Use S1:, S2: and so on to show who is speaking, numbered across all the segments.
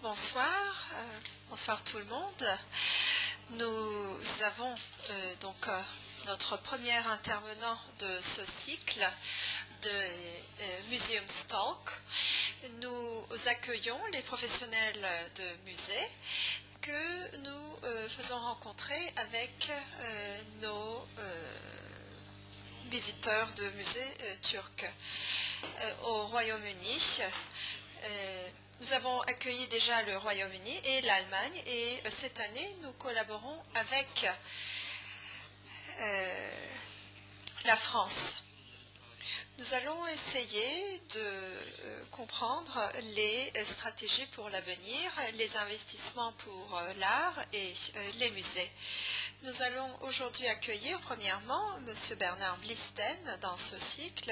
S1: bonsoir. Bonsoir tout le monde. Nous avons notre premier intervenant de ce cycle de Museum Talk. Nous accueillons les professionnels de musée que nous faisons rencontrer avec nos visiteurs de musées turcs au Royaume-Uni. Nous avons accueilli déjà le Royaume-Uni et l'Allemagne et cette année nous collaborons avec la France. Nous allons essayer de comprendre les stratégies pour l'avenir, les investissements pour l'art et les musées. Nous allons aujourd'hui accueillir premièrement M. Bernard Blisten dans ce cycle,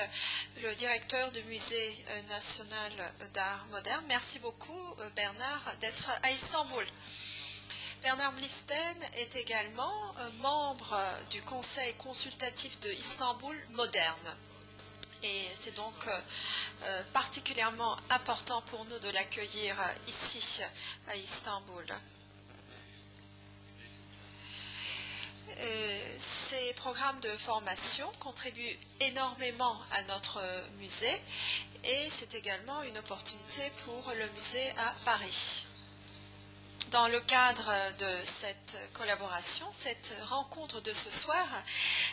S1: le directeur du Musée national d'art moderne. Merci beaucoup Bernard d'être à Istanbul. Bernard Blisten est également membre du Conseil consultatif de Istanbul moderne. Et c'est donc particulièrement important pour nous de l'accueillir ici à Istanbul. Ces programmes de formation contribuent énormément à notre musée et c'est également une opportunité pour le musée à Paris. Dans le cadre de cette collaboration, cette rencontre de ce soir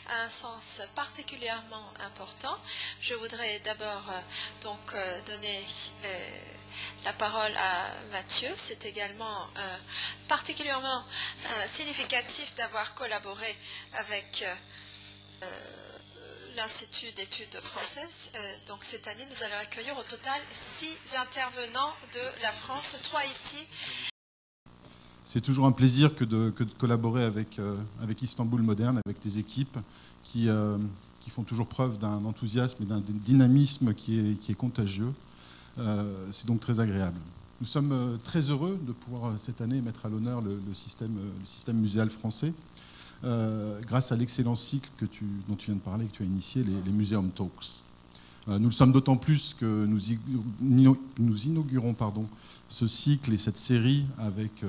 S1: a un sens particulièrement important. Je voudrais d'abord donner la parole à Mathieu. C'est également particulièrement significatif d'avoir collaboré avec l'Institut d'études françaises. Donc cette année, nous allons accueillir au total 6 intervenants de la France, 3 ici.
S2: C'est toujours un plaisir que de collaborer avec Istanbul Moderne, avec tes équipes qui font toujours preuve d'un enthousiasme et d'un dynamisme qui est contagieux. C'est donc très agréable. Nous sommes très heureux de pouvoir cette année mettre à l'honneur le système muséal français grâce à l'excellent cycle dont tu viens de parler, que tu as initié, les Museum Talks. Nous le sommes d'autant plus que nous inaugurons ce cycle et cette série avec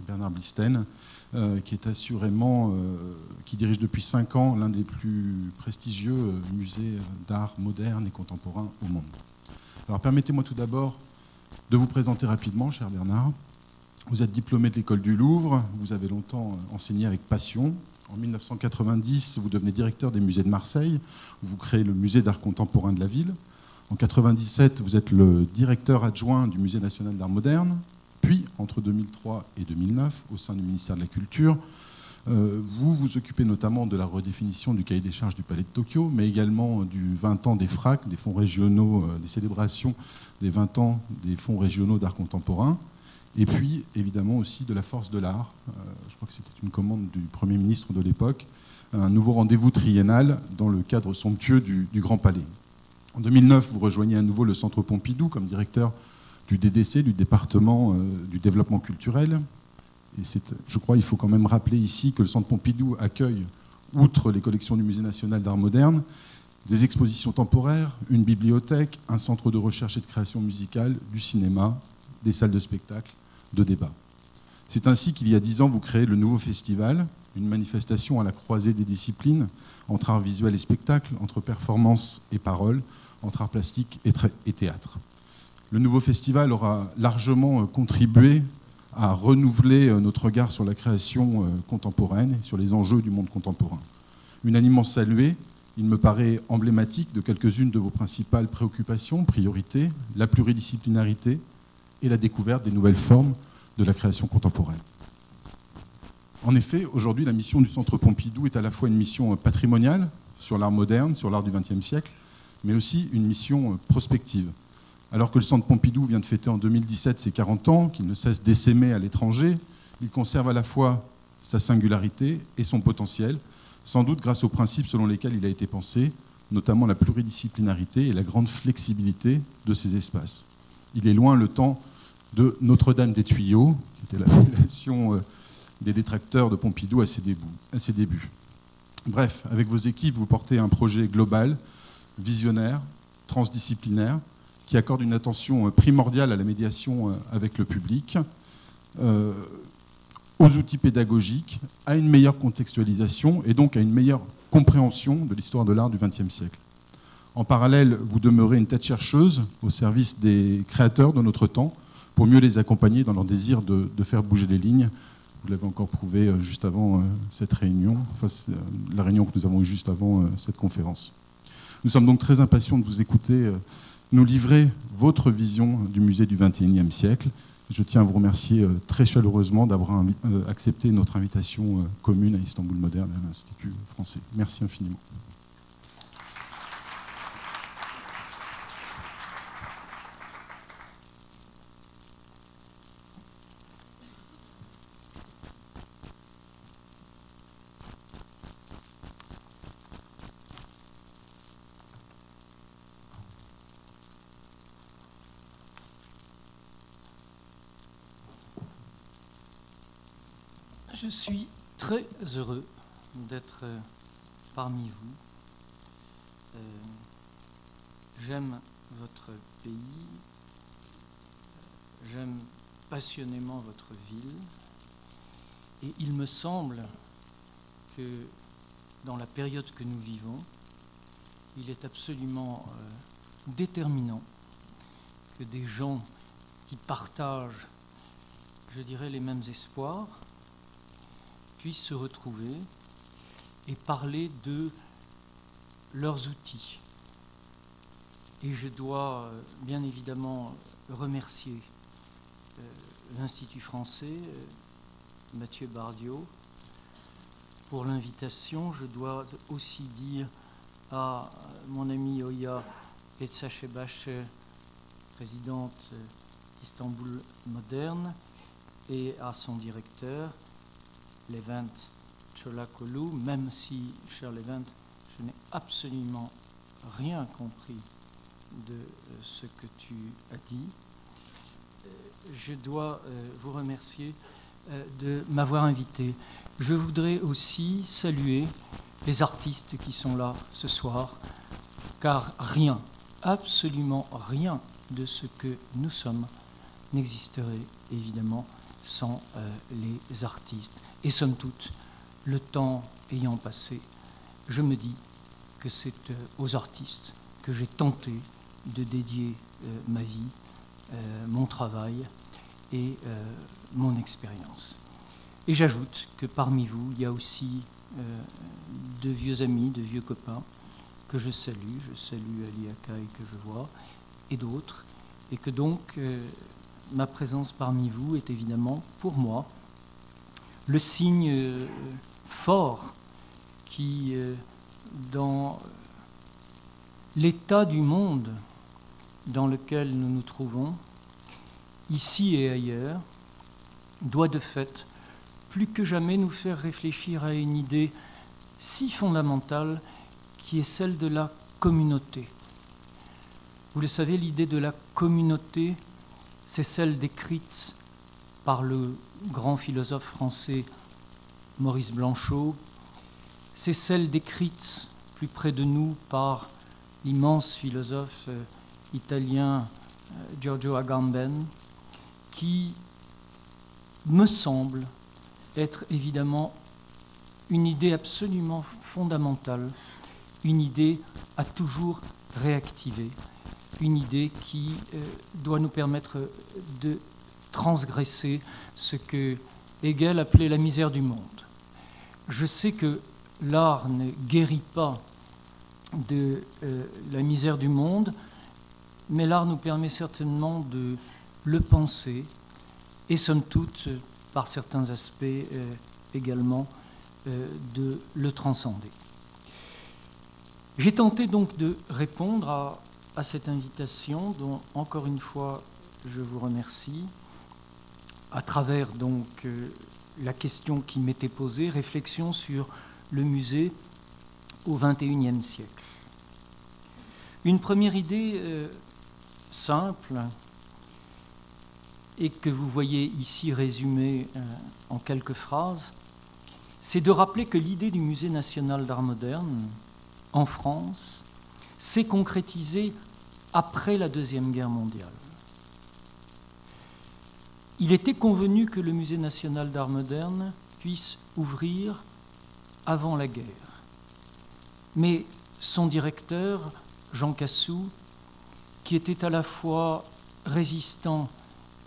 S2: Bernard Blisten, qui est assurément, qui dirige depuis 5 ans l'un des plus prestigieux musées d'art moderne et contemporain au monde. Alors permettez-moi tout d'abord de vous présenter rapidement, cher Bernard. Vous êtes diplômé de l'école du Louvre, vous avez longtemps enseigné avec passion. En 1990, vous devenez directeur des musées de Marseille, où vous créez le musée d'art contemporain de la ville. En 1997, vous êtes le directeur adjoint du Musée national d'art moderne. Puis, entre 2003 et 2009, au sein du ministère de la Culture, vous vous occupez notamment de la redéfinition du cahier des charges du Palais de Tokyo, mais également du 20 ans des FRAC, des fonds régionaux, des célébrations des 20 ans des fonds régionaux d'art contemporain. Et puis, évidemment, aussi de la force de l'art. Je crois que c'était une commande du Premier ministre de l'époque. Un nouveau rendez-vous triennal dans le cadre somptueux du Grand Palais. En 2009, vous rejoignez à nouveau le Centre Pompidou comme directeur du DDC, du département du développement culturel. Et je crois qu'il faut quand même rappeler ici que le Centre Pompidou accueille, outre les collections du Musée national d'art moderne, des expositions temporaires, une bibliothèque, un centre de recherche et de création musicale, du cinéma, des salles de spectacle, de débat. C'est ainsi qu'il y a 10 ans, vous créez le nouveau festival, une manifestation à la croisée des disciplines, entre art visuel et spectacle, entre performance et parole, entre art plastique et théâtre. Le nouveau festival aura largement contribué à renouveler notre regard sur la création contemporaine, sur les enjeux du monde contemporain. Unanimement salué, il me paraît emblématique de quelques-unes de vos principales préoccupations, priorités, la pluridisciplinarité et la découverte des nouvelles formes de la création contemporaine. En effet, aujourd'hui, la mission du Centre Pompidou est à la fois une mission patrimoniale sur l'art moderne, sur l'art du XXe siècle, mais aussi une mission prospective. Alors que le Centre Pompidou vient de fêter en 2017 ses 40 ans, qu'il ne cesse d'essaimer à l'étranger, il conserve à la fois sa singularité et son potentiel, sans doute grâce aux principes selon lesquels il a été pensé, notamment la pluridisciplinarité et la grande flexibilité de ses espaces. Il est loin le temps de Notre-Dame des Tuyaux, qui était l'appellation des détracteurs de Pompidou à ses débuts. Bref, avec vos équipes, vous portez un projet global, visionnaire, transdisciplinaire, qui accorde une attention primordiale à la médiation avec le public, aux outils pédagogiques, à une meilleure contextualisation et donc à une meilleure compréhension de l'histoire de l'art du XXe siècle. En parallèle, vous demeurez une tête chercheuse au service des créateurs de notre temps pour mieux les accompagner dans leur désir de faire bouger les lignes. Vous l'avez encore prouvé juste avant cette réunion, enfin la réunion que nous avons eue juste avant cette conférence. Nous sommes donc très impatients de vous écouter, nous livrer votre vision du musée du XXIe siècle. Je tiens à vous remercier très chaleureusement d'avoir accepté notre invitation commune à Istanbul Moderne et à l'Institut français. Merci infiniment.
S3: Je suis très heureux d'être parmi vous. J'aime votre pays, j'aime passionnément votre ville, et il me semble que dans la période que nous vivons, il est absolument déterminant que des gens qui partagent, je dirais, les mêmes espoirs, puissent se retrouver et parler de leurs outils. Et je dois bien évidemment remercier l'Institut français, Mathieu Bardiot, pour l'invitation. Je dois aussi dire à mon amie Oya Etsachebache, présidente d'Istanbul Moderne, et à son directeur, Levent Çolakoğlu, même si, cher Levent, je n'ai absolument rien compris de ce que tu as dit, je dois vous remercier de m'avoir invité. Je voudrais aussi saluer les artistes qui sont là ce soir, car rien, absolument rien de ce que nous sommes n'existerait évidemment sans les artistes. Et somme toute, le temps ayant passé, je me dis que c'est aux artistes que j'ai tenté de dédier ma vie, mon travail et mon expérience. Et j'ajoute que parmi vous, il y a aussi de vieux amis, de vieux copains que je salue Ali Akai que je vois, et d'autres, et que donc ma présence parmi vous est évidemment pour moi le signe fort qui, dans l'état du monde dans lequel nous nous trouvons, ici et ailleurs, doit de fait plus que jamais nous faire réfléchir à une idée si fondamentale qui est celle de la communauté. Vous le savez, l'idée de la communauté, c'est celle décrite par le grand philosophe français Maurice Blanchot, c'est celle décrite plus près de nous par l'immense philosophe italien Giorgio Agamben, qui me semble être évidemment une idée absolument fondamentale, une idée à toujours réactiver, une idée qui doit nous permettre de transgresser ce que Hegel appelait la misère du monde. Je sais que l'art ne guérit pas de la misère du monde, mais l'art nous permet certainement de le penser et, somme toute, par certains aspects également, de le transcender. J'ai tenté donc de répondre à cette invitation, dont, encore une fois, je vous remercie, à travers donc la question qui m'était posée, réflexion sur le musée au XXIe siècle. Une première idée simple, et que vous voyez ici résumée en quelques phrases, c'est de rappeler que l'idée du Musée national d'art moderne en France s'est concrétisée après la Deuxième Guerre mondiale. Il était convenu que le Musée national d'art moderne puisse ouvrir avant la guerre. Mais son directeur, Jean Cassou, qui était à la fois résistant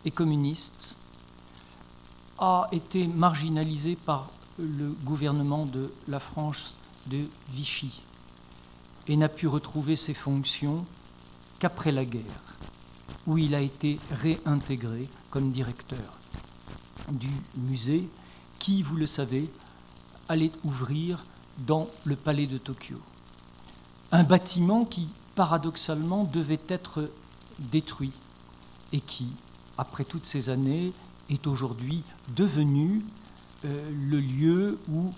S3: et communiste, a été marginalisé par le gouvernement de la France de Vichy et n'a pu retrouver ses fonctions qu'après la guerre, où il a été réintégré comme directeur du musée qui, vous le savez, allait ouvrir dans le palais de Tokyo. Un bâtiment qui, paradoxalement, devait être détruit et qui, après toutes ces années, est aujourd'hui devenu le lieu où,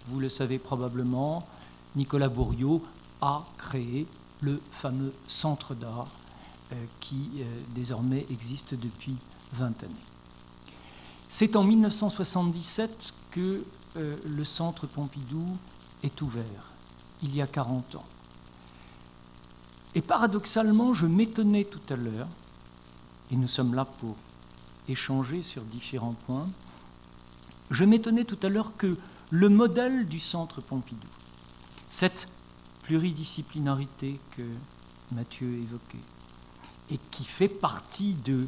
S3: vous le savez probablement, Nicolas Bourriaud a créé le fameux centre d'art qui désormais existe depuis 20 années. C'est en 1977 que le centre Pompidou est ouvert, il y a 40 ans. Et paradoxalement, je m'étonnais tout à l'heure, et nous sommes là pour échanger sur différents points, je m'étonnais tout à l'heure que le modèle du centre Pompidou, cette pluridisciplinarité que Mathieu évoquait, et qui fait partie de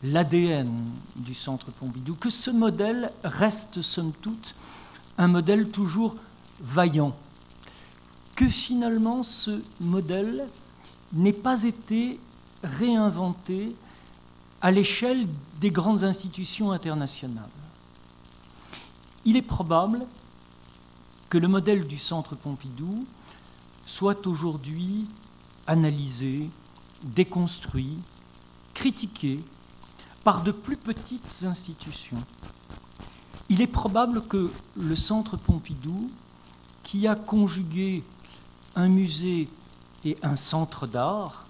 S3: l'ADN du centre Pompidou, que ce modèle reste somme toute un modèle toujours vaillant, que finalement ce modèle n'ait pas été réinventé à l'échelle des grandes institutions internationales. Il est probable que le modèle du centre Pompidou soit aujourd'hui analysé, déconstruit, critiqué par de plus petites institutions. Il est probable que le centre Pompidou, qui a conjugué un musée et un centre d'art,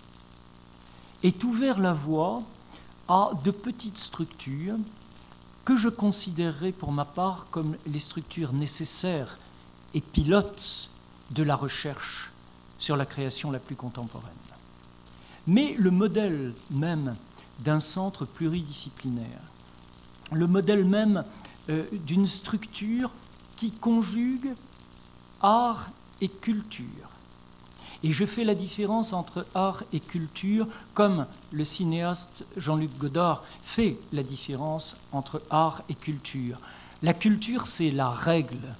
S3: ait ouvert la voie à de petites structures que je considérerais pour ma part comme les structures nécessaires et pilotes de la recherche sur la création la plus contemporaine. Mais le modèle même d'un centre pluridisciplinaire, le modèle même d'une structure qui conjugue art et culture. Et je fais la différence entre art et culture, comme le cinéaste Jean-Luc Godard fait la différence entre art et culture. La culture, c'est la règle,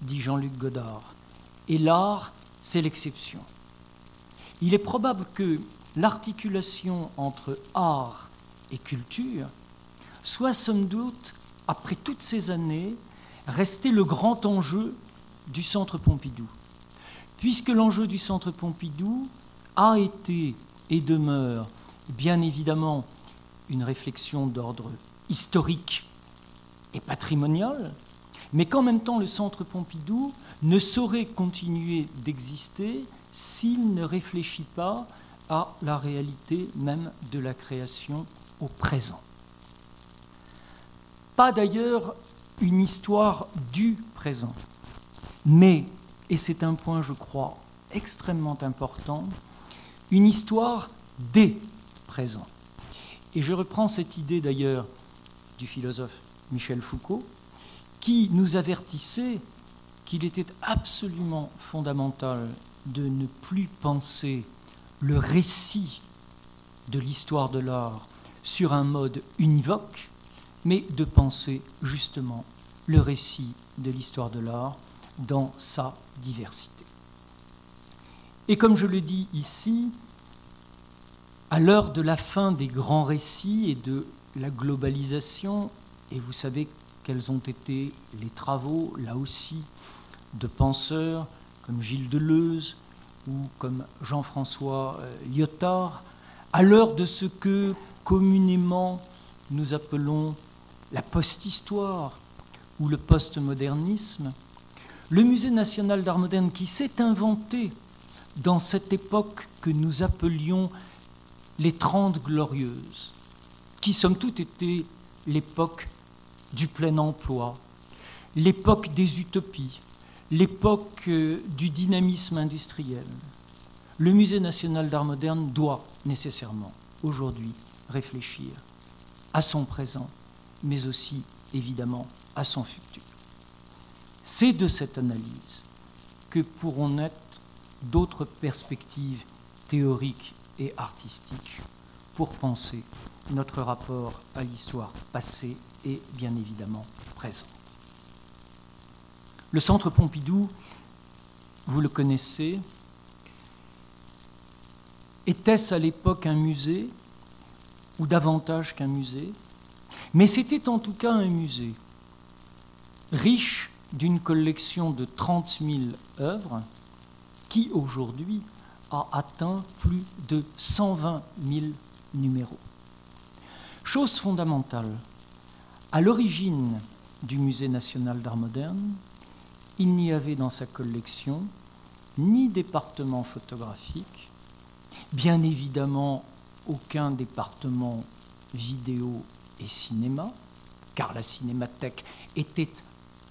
S3: dit Jean-Luc Godard, et l'art, c'est l'exception. Il est probable que l'articulation entre art et culture soit, somme toute, après toutes ces années, restée le grand enjeu du Centre Pompidou. Puisque l'enjeu du Centre Pompidou a été et demeure bien évidemment une réflexion d'ordre historique et patrimonial, mais qu'en même temps le Centre Pompidou ne saurait continuer d'exister s'il ne réfléchit pas à la réalité même de la création au présent. Pas d'ailleurs une histoire du présent, mais, et c'est un point, je crois, extrêmement important, une histoire des présents. Et je reprends cette idée d'ailleurs du philosophe Michel Foucault, qui nous avertissait qu'il était absolument fondamental de ne plus penser le récit de l'histoire de l'art sur un mode univoque, mais de penser justement le récit de l'histoire de l'art dans sa diversité. Et comme je le dis ici, à l'heure de la fin des grands récits et de la globalisation, et vous savez quels ont été les travaux, là aussi, de penseurs comme Gilles Deleuze ou comme Jean-François Lyotard, à l'heure de ce que communément nous appelons la post-histoire ou le post-modernisme, le Musée national d'art moderne qui s'est inventé dans cette époque que nous appelions les 30 glorieuses, qui somme toute était l'époque du plein emploi, l'époque des utopies, l'époque du dynamisme industriel, le Musée national d'art moderne doit nécessairement, aujourd'hui, réfléchir à son présent, mais aussi, évidemment, à son futur. C'est de cette analyse que pourront naître d'autres perspectives théoriques et artistiques pour penser notre rapport à l'histoire passée et, bien évidemment, présente. Le Centre Pompidou, vous le connaissez, était-ce à l'époque un musée, ou davantage qu'un musée? Mais c'était en tout cas un musée, riche d'une collection de 30 000 œuvres, qui aujourd'hui a atteint plus de 120 000 numéros. Chose fondamentale, à l'origine du Musée national d'art moderne, il n'y avait dans sa collection ni département photographique, bien évidemment aucun département vidéo et cinéma, car la cinémathèque était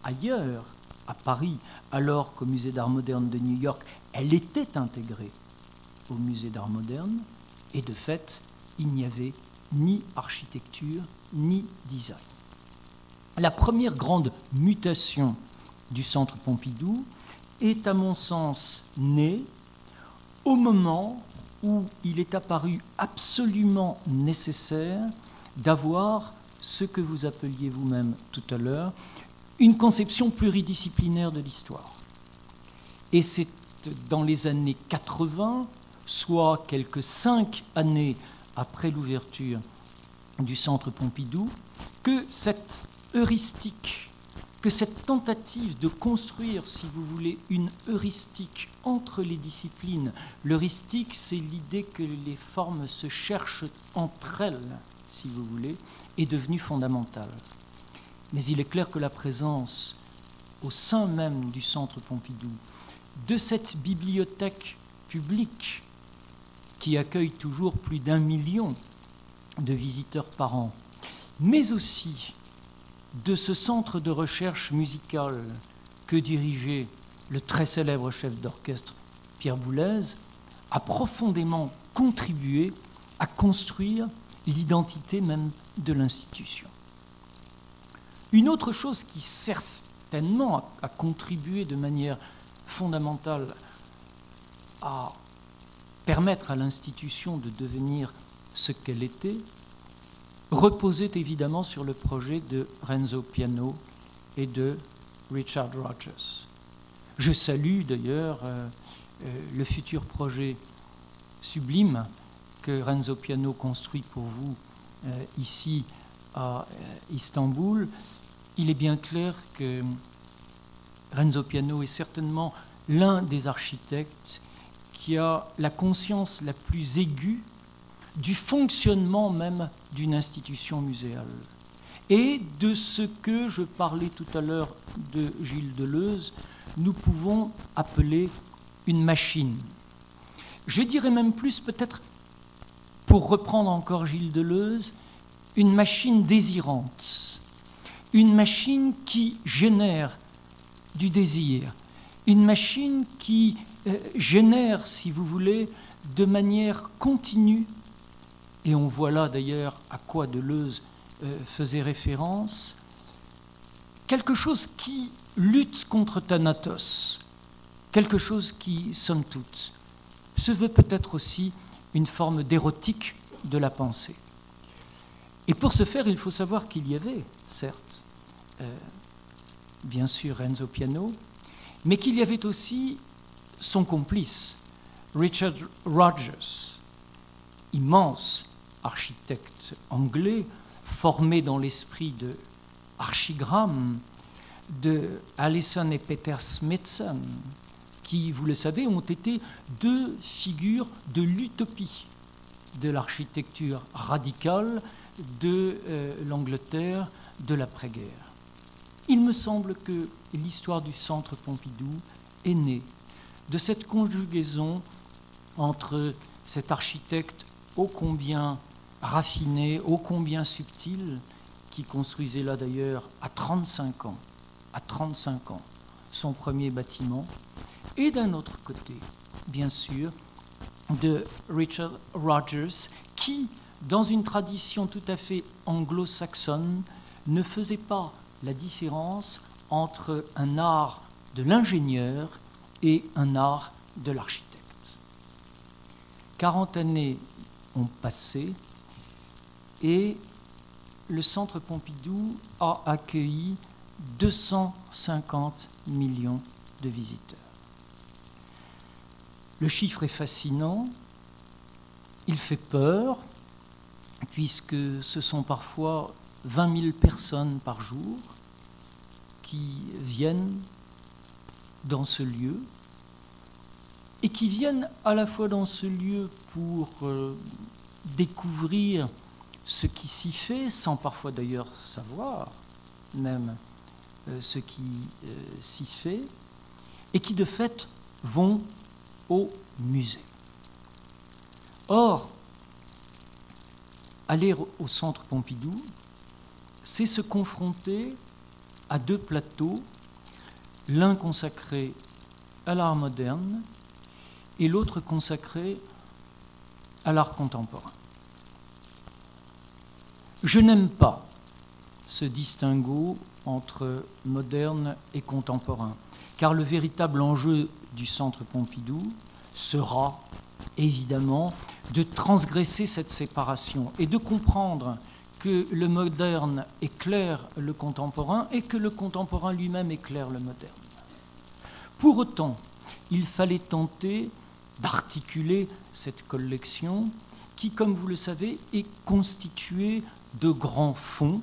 S3: ailleurs, à Paris, alors qu'au Musée d'art moderne de New York, elle était intégrée au Musée d'art moderne, et de fait, il n'y avait ni architecture, ni design. La première grande mutation du Centre Pompidou est, à mon sens, née au moment où il est apparu absolument nécessaire d'avoir ce que vous appeliez vous-même tout à l'heure une conception pluridisciplinaire de l'histoire. Et c'est dans les années 80, soit quelques 5 années après l'ouverture du Centre Pompidou, que cette heuristique, que cette tentative de construire, si vous voulez, une heuristique entre les disciplines. L'heuristique, c'est l'idée que les formes se cherchent entre elles, si vous voulez, est devenue fondamentale. Mais il est clair que la présence au sein même du Centre Pompidou, de cette bibliothèque publique qui accueille toujours plus d'1 million de visiteurs par an, mais aussi de ce centre de recherche musicale que dirigeait le très célèbre chef d'orchestre Pierre Boulez, a profondément contribué à construire l'identité même de l'institution. Une autre chose qui certainement a contribué de manière fondamentale à permettre à l'institution de devenir ce qu'elle était, reposait évidemment sur le projet de Renzo Piano et de Richard Rogers. Je salue d'ailleurs le futur projet sublime que Renzo Piano construit pour vous ici à Istanbul. Il est bien clair que Renzo Piano est certainement l'un des architectes qui a la conscience la plus aiguë du fonctionnement même d'une institution muséale et de ce que, je parlais tout à l'heure de Gilles Deleuze, nous pouvons appeler une machine. Je dirais même plus, peut-être, pour reprendre encore Gilles Deleuze, une machine désirante, une machine qui génère du désir, une machine qui génère, si vous voulez, de manière continue, et on voit là d'ailleurs à quoi Deleuze faisait référence, quelque chose qui lutte contre Thanatos, quelque chose qui, somme toute, se veut peut-être aussi une forme d'érotique de la pensée. Et pour ce faire, il faut savoir qu'il y avait, certes, bien sûr Renzo Piano, mais qu'il y avait aussi son complice, Richard Rogers, immense architecte anglais, formé dans l'esprit de Archigram, de Allison et Peter Smithson, qui, vous le savez, ont été deux figures de l'utopie de l'architecture radicale de l'Angleterre de l'après-guerre. Il me semble que l'histoire du Centre Pompidou est née de cette conjugaison entre cet architecte ô combien raffiné, ô combien subtil, qui construisait là d'ailleurs à 35 ans, son premier bâtiment, et d'un autre côté, bien sûr, de Richard Rogers, qui, dans une tradition tout à fait anglo-saxonne, ne faisait pas la différence entre un art de l'ingénieur et un art de l'architecte. 40 années ont passé et le Centre Pompidou a accueilli 250 millions de visiteurs. Le chiffre est fascinant, il fait peur, puisque ce sont parfois 20 000 personnes par jour qui viennent dans ce lieu et qui viennent à la fois dans ce lieu pour découvrir ce qui s'y fait, sans parfois d'ailleurs savoir même ce qui s'y fait, et qui de fait vont au musée. Or, aller au Centre Pompidou, c'est se confronter à deux plateaux, l'un consacré à l'art moderne et l'autre consacré à l'art contemporain. Je n'aime pas ce distinguo entre moderne et contemporain, car le véritable enjeu du Centre Pompidou sera évidemment de transgresser cette séparation et de comprendre que le moderne éclaire le contemporain et que le contemporain lui-même éclaire le moderne. Pour autant, il fallait tenter d'articuler cette collection qui, comme vous le savez, est constituée de grands fonds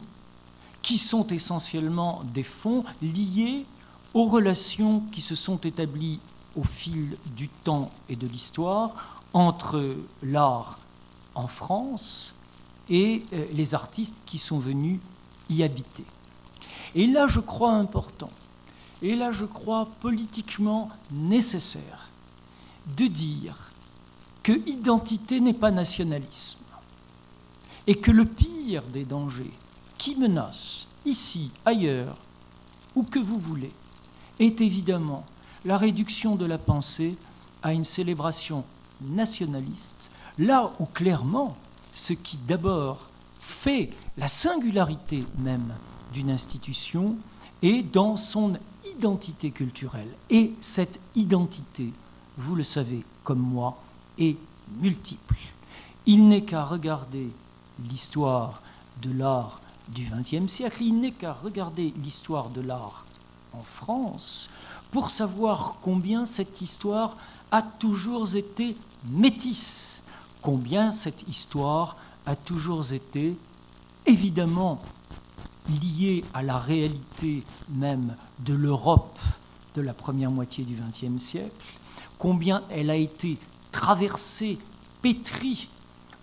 S3: qui sont essentiellement des fonds liés aux relations qui se sont établies au fil du temps et de l'histoire entre l'art en France et les artistes qui sont venus y habiter. Et là, je crois important, et là, je crois politiquement nécessaire de dire que identité n'est pas nationalisme et que le pire des dangers qui menacent, ici, ailleurs, où que vous voulez, est évidemment la réduction de la pensée à une célébration nationaliste, là où clairement, ce qui d'abord fait la singularité même d'une institution est dans son identité culturelle. Et cette identité, vous le savez comme moi, est multiple. Il n'est qu'à regarder l'histoire de l'art du XXe siècle, il n'est qu'à regarder l'histoire de l'art en France pour savoir combien cette histoire a toujours été métisse, combien cette histoire a toujours été évidemment liée à la réalité même de l'Europe de la première moitié du XXe siècle, combien elle a été traversée, pétrie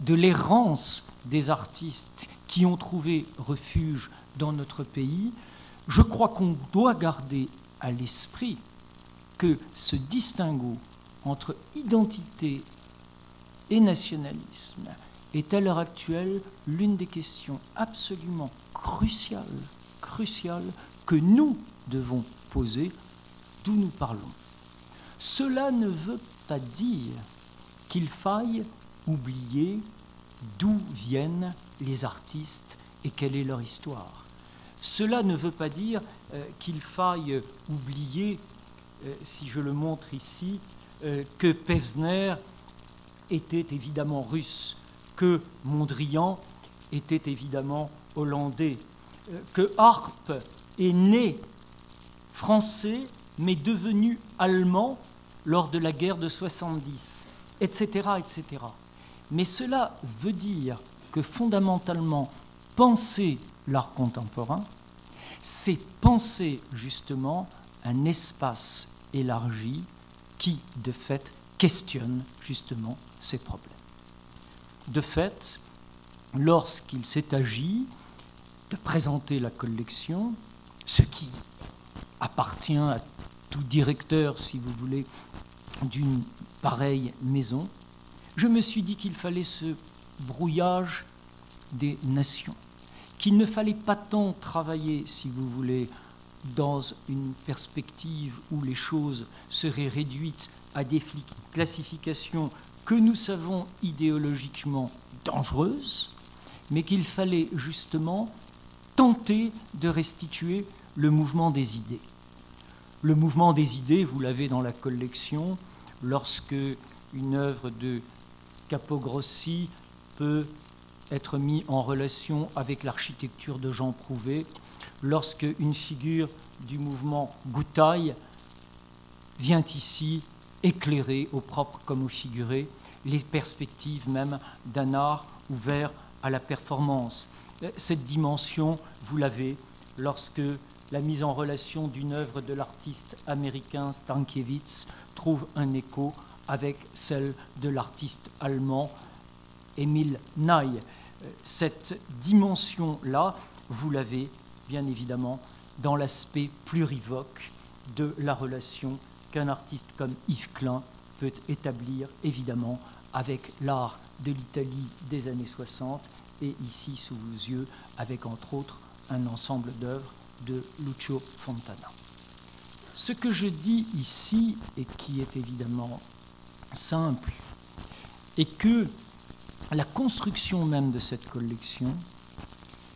S3: de l'errance des artistes qui ont trouvé refuge dans notre pays. Je crois qu'on doit garder à l'esprit que ce distinguo entre identité et nationalisme est à l'heure actuelle l'une des questions absolument cruciales que nous devons poser, d'où nous parlons. Cela ne veut pas dire qu'il faille oublier d'où viennent les artistes et quelle est leur histoire. Cela ne veut pas dire qu'il faille oublier, si je le montre ici, que Pevsner était évidemment russe, que Mondrian était évidemment hollandais, que Arp est né français mais devenu allemand lors de la guerre de 70, etc., etc. Mais cela veut dire que fondamentalement, penser l'art contemporain, c'est penser justement un espace élargi qui, de fait, questionne justement ces problèmes. De fait, lorsqu'il s'est agi de présenter la collection, ce qui appartient à tout directeur, si vous voulez, d'une pareille maison, je me suis dit qu'il fallait ce brouillage des nations, qu'il ne fallait pas tant travailler, si vous voulez, dans une perspective où les choses seraient réduites à des classifications que nous savons idéologiquement dangereuses, mais qu'il fallait justement tenter de restituer le mouvement des idées. Le mouvement des idées, vous l'avez dans la collection, lorsque une œuvre de Capogrossi peut être mise en relation avec l'architecture de Jean Prouvé, lorsque une figure du mouvement Gouttaï vient ici éclairer, au propre comme au figuré, les perspectives même d'un art ouvert à la performance. Cette dimension, vous l'avez, lorsque la mise en relation d'une œuvre de l'artiste américain Stankiewicz trouve un écho avec celle de l'artiste allemand Emil Ney. Cette dimension-là, vous l'avez bien évidemment dans l'aspect plurivoque de la relation qu'un artiste comme Yves Klein peut établir évidemment avec l'art de l'Italie des années 60 et ici sous vos yeux avec entre autres un ensemble d'œuvres de Lucio Fontana. Ce que je dis ici et qui est évidemment simple est que la construction même de cette collection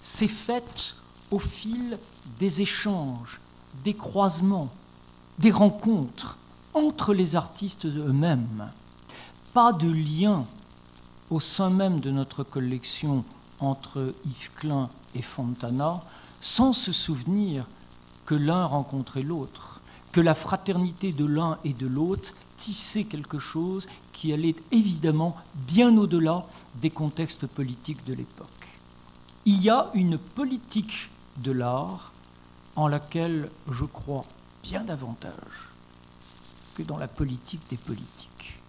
S3: s'est faite au fil des échanges, des croisements, des rencontres entre les artistes eux-mêmes. Pas de lien au sein même de notre collection entre Yves Klein et Fontana, sans se souvenir que l'un rencontrait l'autre, que la fraternité de l'un et de l'autre tissait quelque chose qui allait évidemment bien au-delà des contextes politiques de l'époque. Il y a une politique de l'art en laquelle je crois bien davantage que dans la politique des politiques.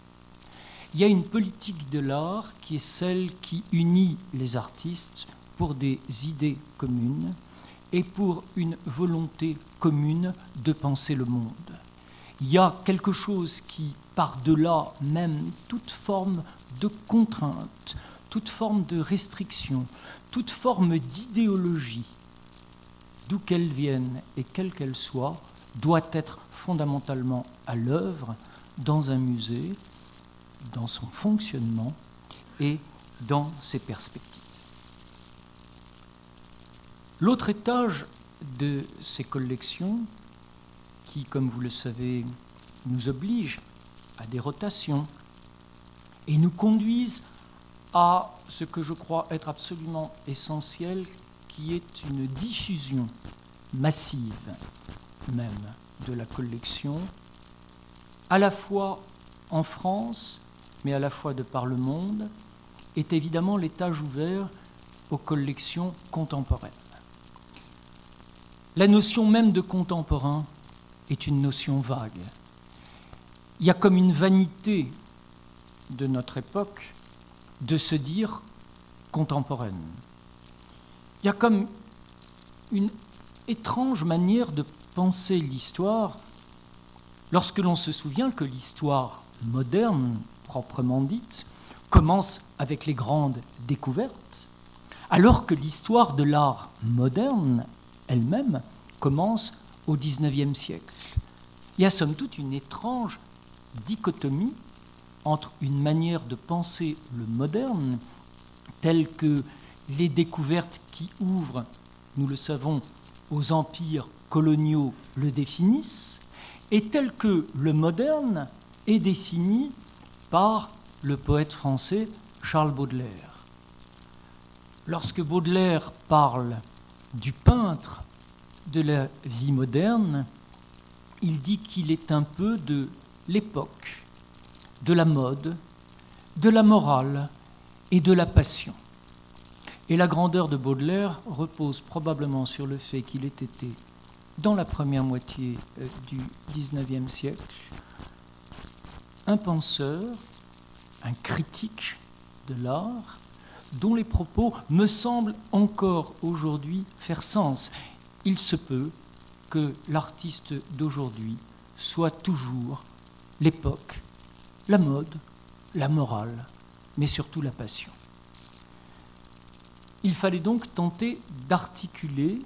S3: Il y a une politique de l'art qui est celle qui unit les artistes pour des idées communes et pour une volonté commune de penser le monde. Il y a quelque chose qui, par-delà même toute forme de contrainte, toute forme de restriction, toute forme d'idéologie, d'où qu'elle vienne et quelle qu'elle soit, doit être fondamentalement à l'œuvre dans un musée, dans son fonctionnement et dans ses perspectives. L'autre étage de ces collections, qui, comme vous le savez, nous oblige à des rotations et nous conduisent à ce que je crois être absolument essentiel, qui est une diffusion massive même de la collection, à la fois en France, mais à la fois de par le monde, est évidemment l'étage ouvert aux collections contemporaines. La notion même de contemporain est une notion vague. Il y a comme une vanité de notre époque de se dire contemporaine. Il y a comme une étrange manière de penser l'histoire lorsque l'on se souvient que l'histoire moderne, proprement dite, commence avec les grandes découvertes, alors que l'histoire de l'art moderne elle-même commence au XIXe siècle. Il y a somme toute une étrange dichotomie entre une manière de penser le moderne, telle que les découvertes qui ouvrent, nous le savons, aux empires coloniaux le définissent, et telle que le moderne est défini par le poète français Charles Baudelaire. Lorsque Baudelaire parle du peintre de la vie moderne, il dit qu'il est un peu de l'époque, de la mode, de la morale et de la passion. Et la grandeur de Baudelaire repose probablement sur le fait qu'il ait été, dans la première moitié du XIXe siècle, un penseur, un critique de l'art, dont les propos me semblent encore aujourd'hui faire sens. Il se peut que l'artiste d'aujourd'hui soit toujours l'époque, la mode, la morale, mais surtout la passion. Il fallait donc tenter d'articuler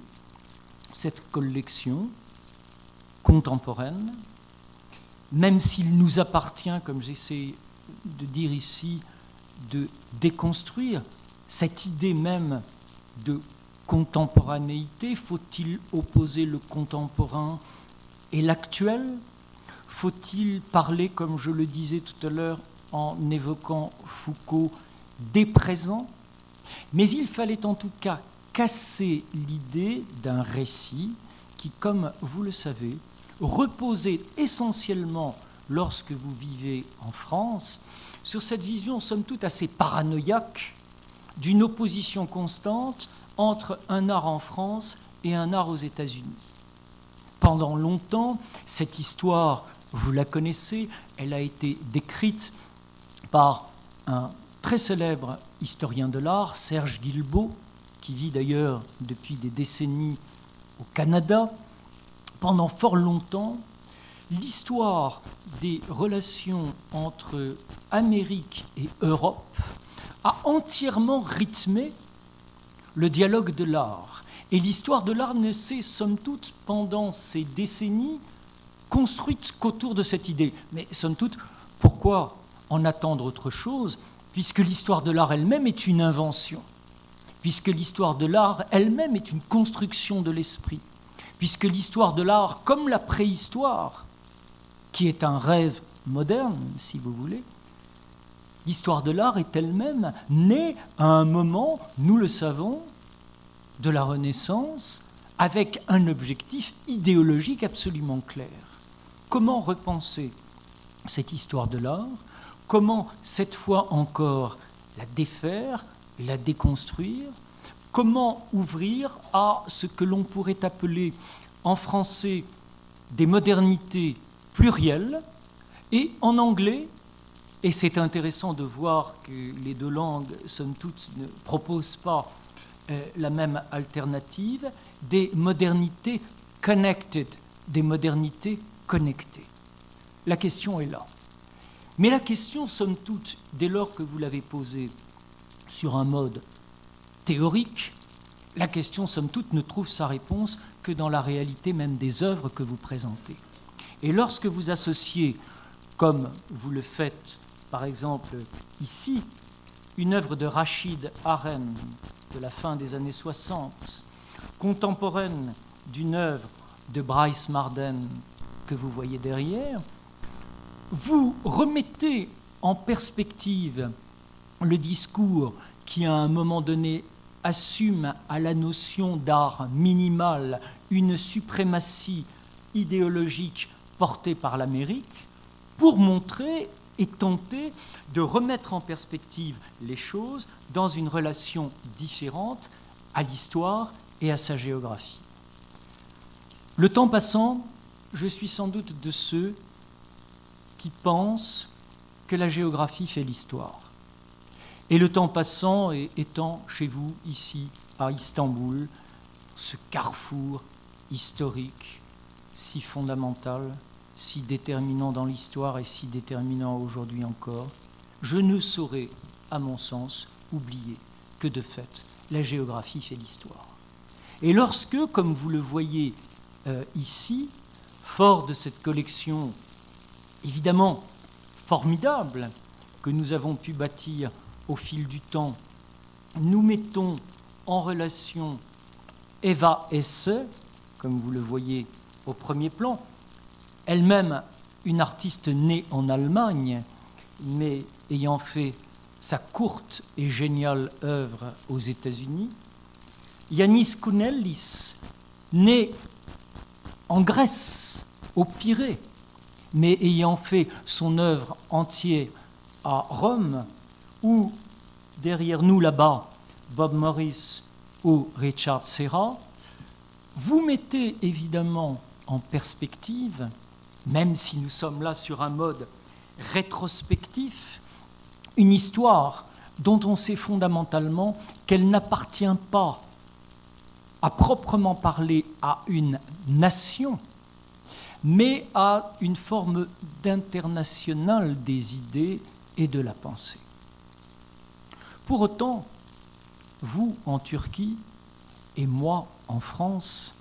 S3: cette collection contemporaine, même s'il nous appartient, comme j'essaie de dire ici de déconstruire cette idée même de contemporanéité. Faut-il opposer le contemporain et l'actuel? Faut-il parler, comme je le disais tout à l'heure en évoquant Foucault, des présents? Mais il fallait en tout cas casser l'idée d'un récit qui, comme vous le savez, reposait essentiellement, lorsque vous vivez en France, sur cette vision somme toute assez paranoïaque d'une opposition constante entre un art en France et un art aux États-Unis. Pendant longtemps, cette histoire, vous la connaissez, elle a été décrite par un très célèbre historien de l'art, Serge Guilbeault, qui vit d'ailleurs depuis des décennies au Canada. Pendant fort longtemps, l'histoire des relations entre Amérique et Europe a entièrement rythmé le dialogue de l'art. Et l'histoire de l'art ne s'est, somme toute, pendant ces décennies, construite qu'autour de cette idée. Mais, somme toute, pourquoi en attendre autre chose, puisque l'histoire de l'art elle-même est une invention, puisque l'histoire de l'art elle-même est une construction de l'esprit, puisque l'histoire de l'art, comme la préhistoire, qui est un rêve moderne, si vous voulez, l'histoire de l'art est elle-même née à un moment, nous le savons, de la Renaissance, avec un objectif idéologique absolument clair. Comment repenser cette histoire de l'art? Comment, cette fois encore, la défaire, la déconstruire? Comment ouvrir à ce que l'on pourrait appeler en français des modernités plurielles et en anglais, et c'est intéressant de voir que les deux langues, somme toute, ne proposent pas la même alternative, des modernités connected, des modernités connectées. La question est là. Mais la question, somme toute, dès lors que vous l'avez posée sur un mode théorique, la question, somme toute, ne trouve sa réponse que dans la réalité même des œuvres que vous présentez. Et lorsque vous associez, comme vous le faites, par exemple, ici, une œuvre de Rachid Aren de la fin des années 60, contemporaine d'une œuvre de Bryce Marden que vous voyez derrière, vous remettez en perspective le discours qui, à un moment donné, assume à la notion d'art minimal une suprématie idéologique portée par l'Amérique, pour montrer et tenter de remettre en perspective les choses dans une relation différente à l'histoire et à sa géographie. Le temps passant, je suis sans doute de ceux qui pensent que la géographie fait l'histoire. Et le temps passant, et étant chez vous, ici, à Istanbul, ce carrefour historique si fondamental, si déterminant dans l'histoire et si déterminant aujourd'hui encore, je ne saurais, à mon sens, oublier que de fait, la géographie fait l'histoire. Et lorsque, comme vous le voyez ici, fort de cette collection évidemment formidable que nous avons pu bâtir au fil du temps, nous mettons en relation Eva Hesse, comme vous le voyez au premier plan, elle-même une artiste née en Allemagne, mais ayant fait sa courte et géniale œuvre aux États-Unis. Yanis Kounellis, né en Grèce, au Pirée, mais ayant fait son œuvre entière à Rome, ou derrière nous là-bas, Bob Morris ou Richard Serra, vous mettez évidemment en perspective, même si nous sommes là sur un mode rétrospectif, une histoire dont on sait fondamentalement qu'elle n'appartient pas à proprement parler à une nation, mais à une forme d'international des idées et de la pensée. Pour autant, vous en Turquie et moi en France,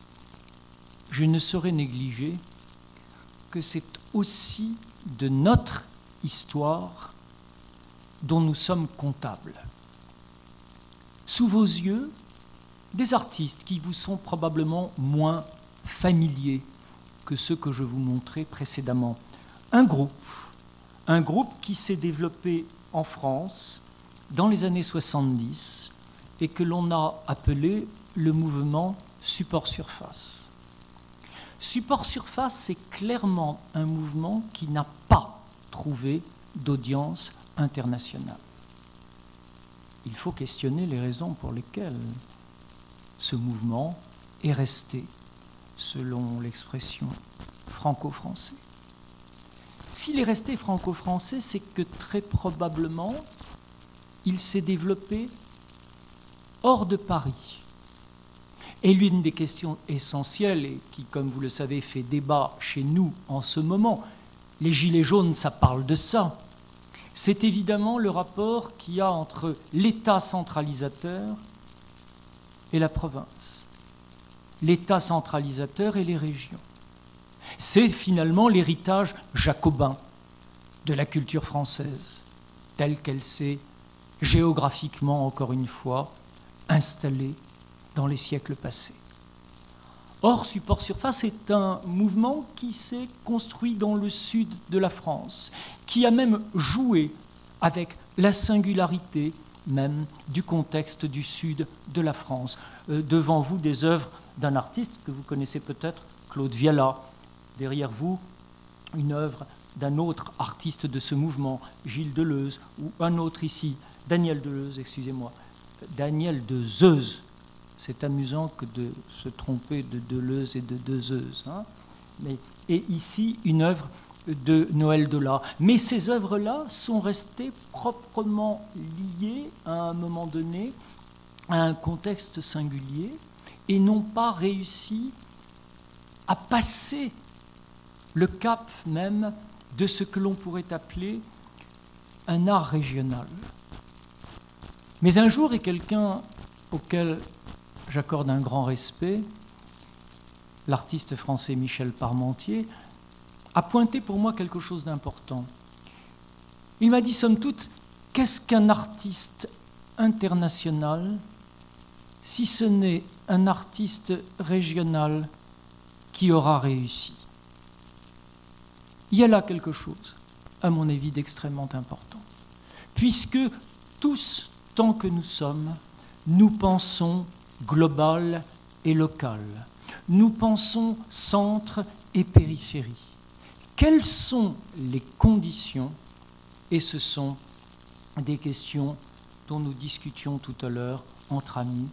S3: je ne saurais négliger que c'est aussi de notre histoire dont nous sommes comptables. Sous vos yeux, des artistes qui vous sont probablement moins familiers que ceux que je vous montrais précédemment. Un groupe qui s'est développé en France dans les années 70 et que l'on a appelé le mouvement Support Surface. Support Surface, c'est clairement un mouvement qui n'a pas trouvé d'audience internationale. Il faut questionner les raisons pour lesquelles ce mouvement est resté, selon l'expression, franco-français. S'il est resté franco-français, c'est que très probablement, il s'est développé hors de Paris. Et l'une des questions essentielles, et qui, comme vous le savez, fait débat chez nous en ce moment, les Gilets jaunes, ça parle de ça, c'est évidemment le rapport qu'il y a entre l'État centralisateur et la province, l'État centralisateur et les régions. C'est finalement l'héritage jacobin de la culture française, telle qu'elle s'est géographiquement, encore une fois, installée dans les siècles passés. Or, Support Surface est un mouvement qui s'est construit dans le sud de la France, qui a même joué avec la singularité même du contexte du sud de la France. Devant vous, des œuvres d'un artiste que vous connaissez peut-être, Claude Viala. Derrière vous, une œuvre d'un autre artiste de ce mouvement, Gilles Deleuze, ou un autre ici, Daniel Deleuze, excusez-moi, Daniel Dezeuze. C'est amusant que de se tromper de Deleuze et de Dezeuze. Hein, et ici, une œuvre de Noël Dolat. Mais ces œuvres-là sont restées proprement liées, à un moment donné, à un contexte singulier, et n'ont pas réussi à passer le cap même de ce que l'on pourrait appeler un art régional. Mais un jour, et quelqu'un auquel j'accorde un grand respect, l'artiste français Michel Parmentier, a pointé pour moi quelque chose d'important. Il m'a dit, somme toute, qu'est-ce qu'un artiste international si ce n'est un artiste régional qui aura réussi? Il y a là quelque chose, à mon avis, d'extrêmement important. Puisque tous, tant que nous sommes, nous pensons global et local. Nous pensons centre et périphérie. Quelles sont les conditions, et ce sont des questions dont nous discutions tout à l'heure entre amis,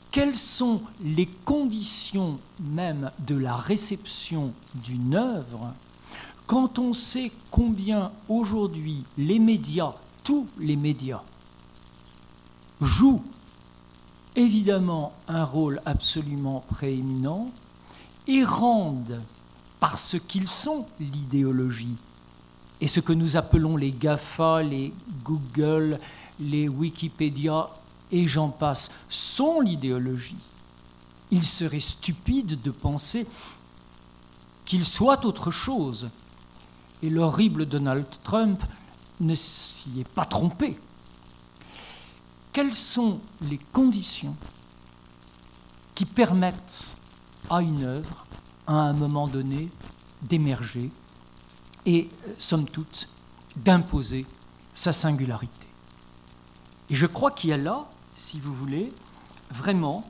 S3: quelles sont les conditions même de la réception d'une œuvre quand on sait combien aujourd'hui les médias, tous les médias, jouent évidemment un rôle absolument prééminent et rendent, parce qu'ils sont l'idéologie, et ce que nous appelons les GAFA, les Google, les Wikipédia, et j'en passe, sont l'idéologie. Il serait stupide de penser qu'ils soient autre chose. Et l'horrible Donald Trump ne s'y est pas trompé. Quelles sont les conditions qui permettent à une œuvre, à un moment donné, d'émerger et, somme toute, d'imposer sa singularité? Et je crois qu'il y a là, si vous voulez, vraiment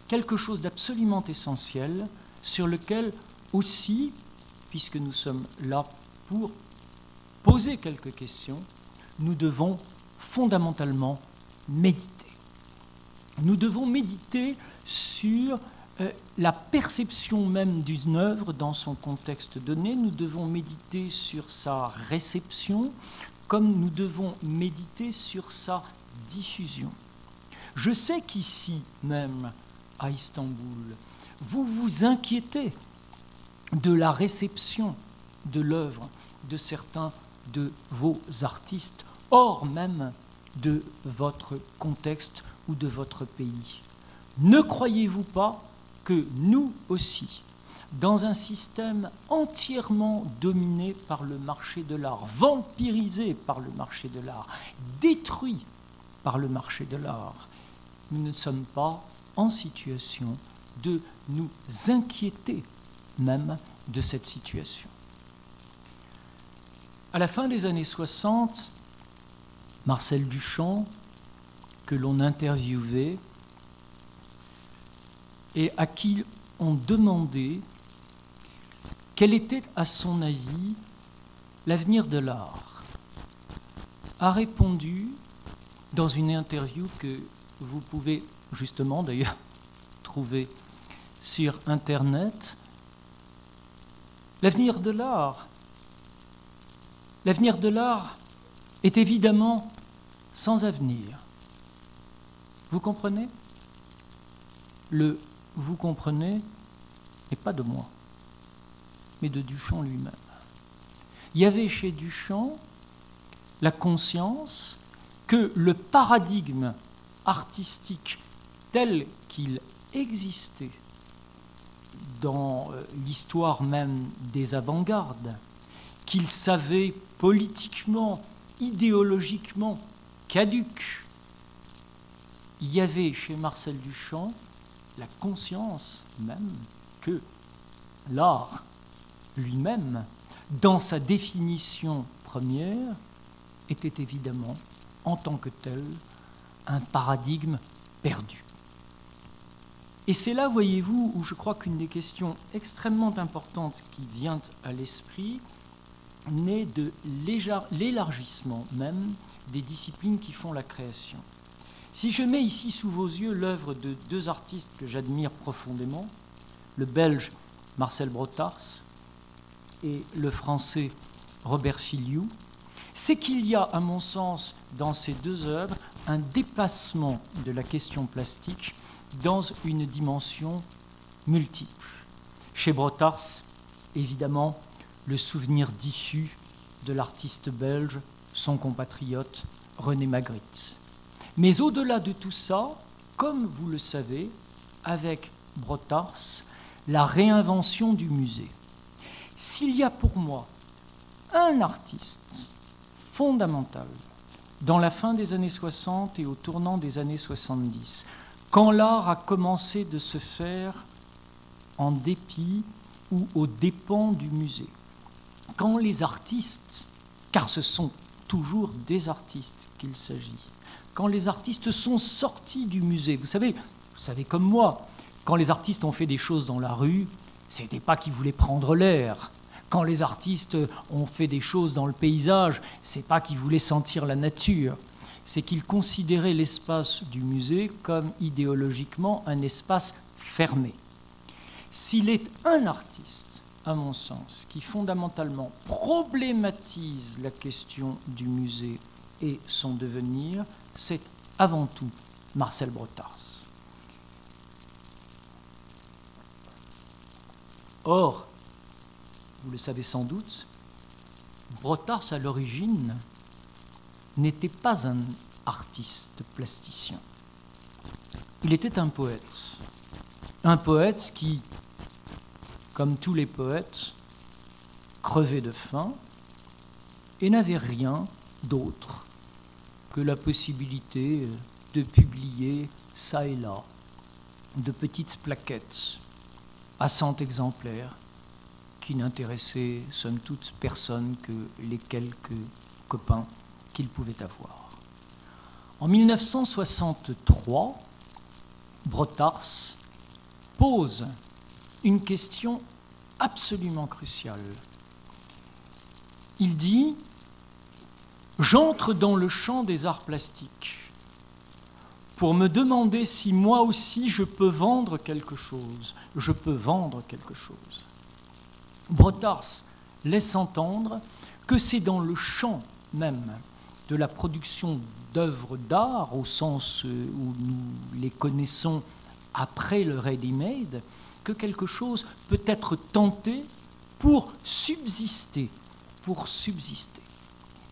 S3: quelque chose d'absolument essentiel sur lequel aussi, puisque nous sommes là pour poser quelques questions, nous devons fondamentalement méditer. Nous devons méditer sur la perception même d'une œuvre dans son contexte donné. Nous devons méditer sur sa réception, comme nous devons méditer sur sa diffusion. Je sais qu'ici même, à Istanbul, vous vous inquiétez de la réception de l'œuvre de certains de vos artistes, hors même de votre contexte ou de votre pays. Ne croyez-vous pas que nous aussi, dans un système entièrement dominé par le marché de l'art, vampirisé par le marché de l'art, détruit par le marché de l'art, nous ne sommes pas en situation de nous inquiéter même de cette situation. À la fin des années 60, Marcel Duchamp, que l'on interviewait et à qui on demandait quel était, à son avis, l'avenir de l'art, a répondu dans une interview que vous pouvez justement d'ailleurs trouver sur Internet, l'avenir de l'art est évidemment sans avenir. Vous comprenez ? Le « vous comprenez » n'est pas de moi, mais de Duchamp lui-même. Il y avait chez Duchamp la conscience que le paradigme artistique tel qu'il existait dans l'histoire même des avant-gardes, qu'il savait politiquement, idéologiquement caduque, il y avait chez Marcel Duchamp la conscience même que l'art lui-même, dans sa définition première, était évidemment, en tant que tel, un paradigme perdu. Et c'est là, voyez-vous, où je crois qu'une des questions extrêmement importantes qui vient à l'esprit naît de l'élargissement même des disciplines qui font la création. Si je mets ici sous vos yeux l'œuvre de deux artistes que j'admire profondément, le Belge Marcel Brotars et le Français Robert Filliou, c'est qu'il y a, à mon sens, dans ces deux œuvres, un dépassement de la question plastique dans une dimension multiple. Chez Brotars, évidemment, le souvenir diffus de l'artiste belge, son compatriote René Magritte. Mais au-delà de tout ça, comme vous le savez, avec Brotars, la réinvention du musée. S'il y a pour moi un artiste fondamental dans la fin des années 60 et au tournant des années 70, quand l'art a commencé de se faire en dépit ou aux dépens du musée, quand les artistes, car ce sont toujours des artistes qu'il s'agit, quand les artistes sont sortis du musée, vous savez comme moi, quand les artistes ont fait des choses dans la rue, c'était pas qu'ils voulaient prendre l'air. Quand les artistes ont fait des choses dans le paysage, c'est pas qu'ils voulaient sentir la nature. C'est qu'ils considéraient l'espace du musée comme idéologiquement un espace fermé. S'il est un artiste, à mon sens, qui fondamentalement problématise la question du musée et son devenir, c'est avant tout Marcel Brotars. Or, vous le savez sans doute, Brotars, à l'origine, n'était pas un artiste plasticien. Il était un poète qui, comme tous les poètes, crevait de faim et n'avait rien d'autre que la possibilité de publier ça et là de petites plaquettes à 100 exemplaires qui n'intéressaient somme toute personne que les quelques copains qu'il pouvait avoir. En 1963, Brotars pose une question absolument cruciale. Il dit « J'entre dans le champ des arts plastiques pour me demander si moi aussi je peux vendre quelque chose. Je peux vendre quelque chose. » Brotars laisse entendre que c'est dans le champ même de la production d'œuvres d'art, au sens où nous les connaissons après le ready-made, que quelque chose peut être tenté pour subsister.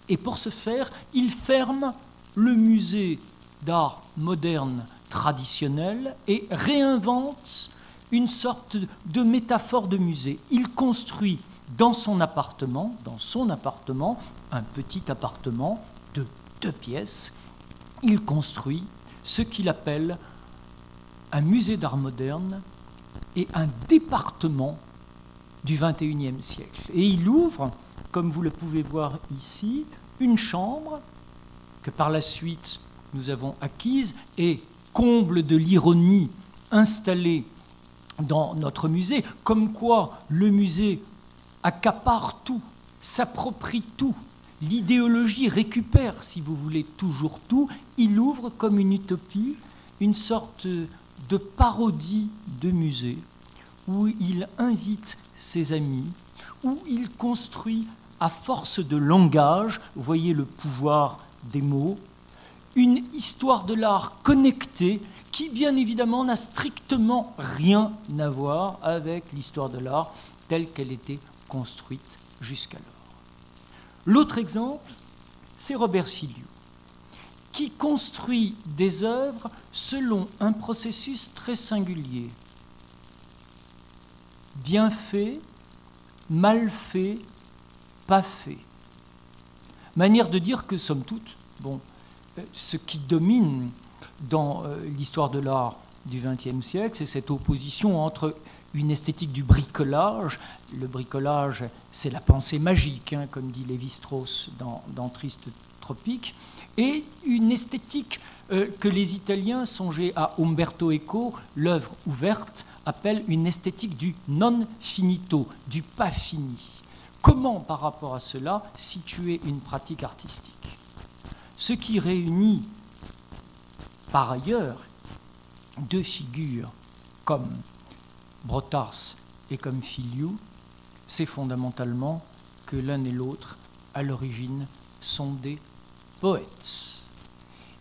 S3: Et pour ce faire, il ferme le musée d'art moderne traditionnel et réinvente une sorte de métaphore de musée. Il construit dans son appartement, un petit appartement de 2 pièces, il construit ce qu'il appelle un musée d'art moderne et un département du XXIe siècle. Et il ouvre, comme vous le pouvez voir ici, une chambre que par la suite nous avons acquise et, comble de l'ironie, installée dans notre musée, comme quoi le musée accapare tout, s'approprie tout, l'idéologie récupère, si vous voulez, toujours tout. Il ouvre comme une utopie, une sorte de parodie de musée, où il invite ses amis, où il construit à force de langage, vous voyez le pouvoir des mots, une histoire de l'art connectée qui, bien évidemment, n'a strictement rien à voir avec l'histoire de l'art telle qu'elle était construite jusqu'alors. L'autre exemple, c'est Robert Filliou, qui construit des œuvres selon un processus très singulier. Bien fait, mal fait, pas fait. Manière de dire que, somme toute, ce qui domine dans l'histoire de l'art du XXe siècle, c'est cette opposition entre une esthétique du bricolage. Le bricolage, c'est la pensée magique, comme dit Lévi-Strauss dans Triste Tropique, et une esthétique que les Italiens, songez à Umberto Eco, l'œuvre ouverte, appellent une esthétique du non finito, du pas fini. Comment, par rapport à cela, situer une pratique artistique ? Ce qui réunit, par ailleurs, 2 figures comme Brotars et comme Filliou, c'est fondamentalement que l'un et l'autre, à l'origine, sont des poètes.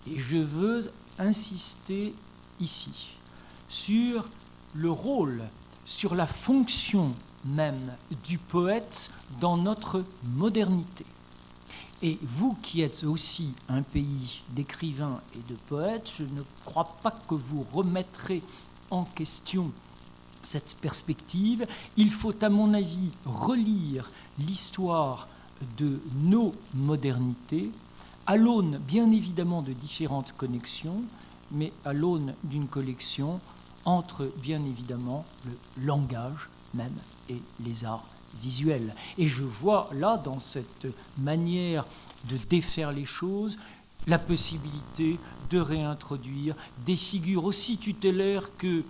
S3: Et je veux insister ici sur le rôle, sur la fonction même du poète dans notre modernité. Et vous qui êtes aussi un pays d'écrivains et de poètes, je ne crois pas que vous remettrez en question cette perspective. Il faut, à mon avis, relire l'histoire de nos modernités à l'aune, bien évidemment, de différentes connexions, mais à l'aune d'une collection entre, bien évidemment, le langage même et les arts visuels. Et je vois là, dans cette manière de défaire les choses, la possibilité de réintroduire des figures aussi tutélaires que,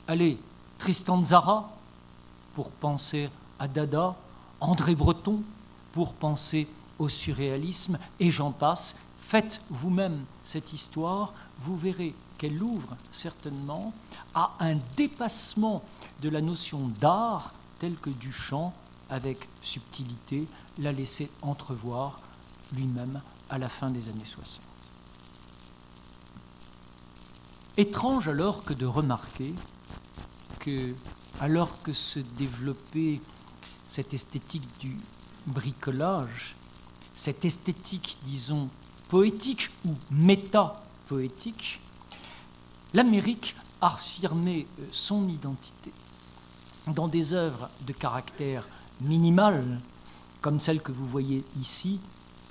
S3: allez, Tristan Tzara, pour penser à Dada, André Breton, pour penser au surréalisme, et j'en passe. Faites vous-même cette histoire, vous verrez qu'elle ouvre certainement à un dépassement de la notion d'art telle que Duchamp, avec subtilité, l'a laissé entrevoir lui-même à la fin des années 60. Étrange alors que de remarquer que, alors que se développait cette esthétique du bricolage, cette esthétique, disons, poétique ou méta-poétique, l'Amérique a affirmé son identité dans des œuvres de caractère minimal, comme celle que vous voyez ici,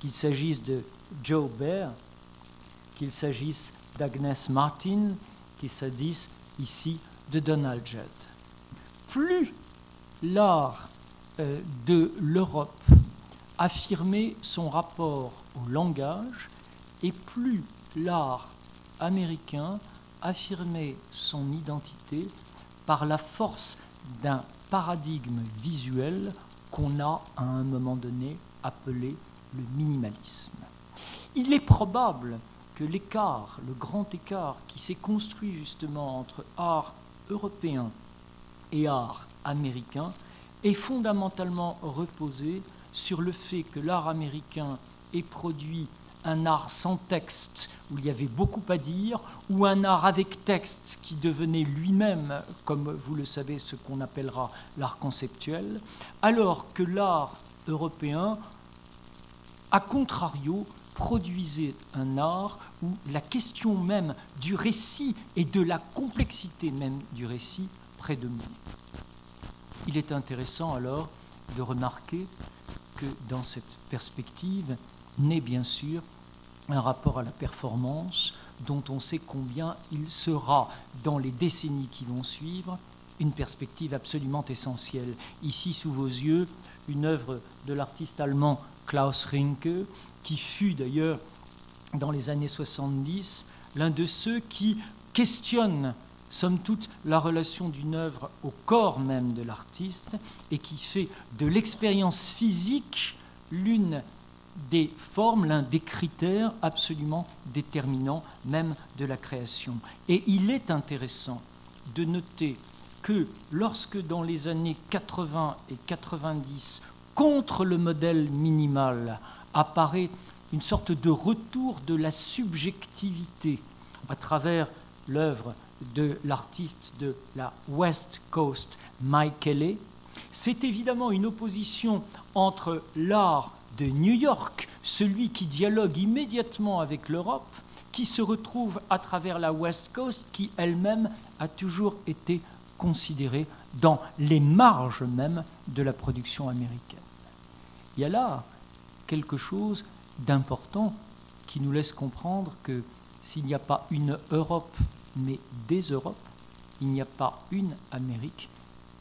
S3: qu'il s'agisse de Joe Baer, qu'il s'agisse d'Agnes Martin, qu'il s'agisse ici de Donald Judd. Plus l'art de l'Europe affirmait son rapport au langage, et plus l'art américain affirmait son identité par la force d'un paradigme visuel qu'on a à un moment donné appelé le minimalisme. Il est probable que l'écart, le grand écart qui s'est construit justement entre art européen et art américain est fondamentalement reposé sur le fait que l'art américain ait produit un art sans texte, où il y avait beaucoup à dire, ou un art avec texte qui devenait lui-même, comme vous le savez, ce qu'on appellera l'art conceptuel, alors que l'art européen, à contrario, produisait un art où la question même du récit et de la complexité même du récit près de nous. Il est intéressant alors de remarquer que dans cette perspective naît bien sûr un rapport à la performance dont on sait combien il sera, dans les décennies qui vont suivre, une perspective absolument essentielle. Ici, sous vos yeux, une œuvre de l'artiste allemand Klaus Rinke, qui fut d'ailleurs, dans les années 70, l'un de ceux qui questionnent, somme toute, la relation d'une œuvre au corps même de l'artiste et qui fait de l'expérience physique l'une des formes, l'un des critères absolument déterminants même de la création. Et il est intéressant de noter que lorsque dans les années 80 et 90, contre le modèle minimal, apparaît une sorte de retour de la subjectivité à travers l'œuvre de l'artiste de la West Coast, Mike Kelley, c'est évidemment une opposition entre l'art de New York, celui qui dialogue immédiatement avec l'Europe, qui se retrouve à travers la West Coast, qui elle-même a toujours été considérée dans les marges même de la production américaine. Il y a là quelque chose d'important qui nous laisse comprendre que s'il n'y a pas une Europe, mais des Europes, il n'y a pas une Amérique,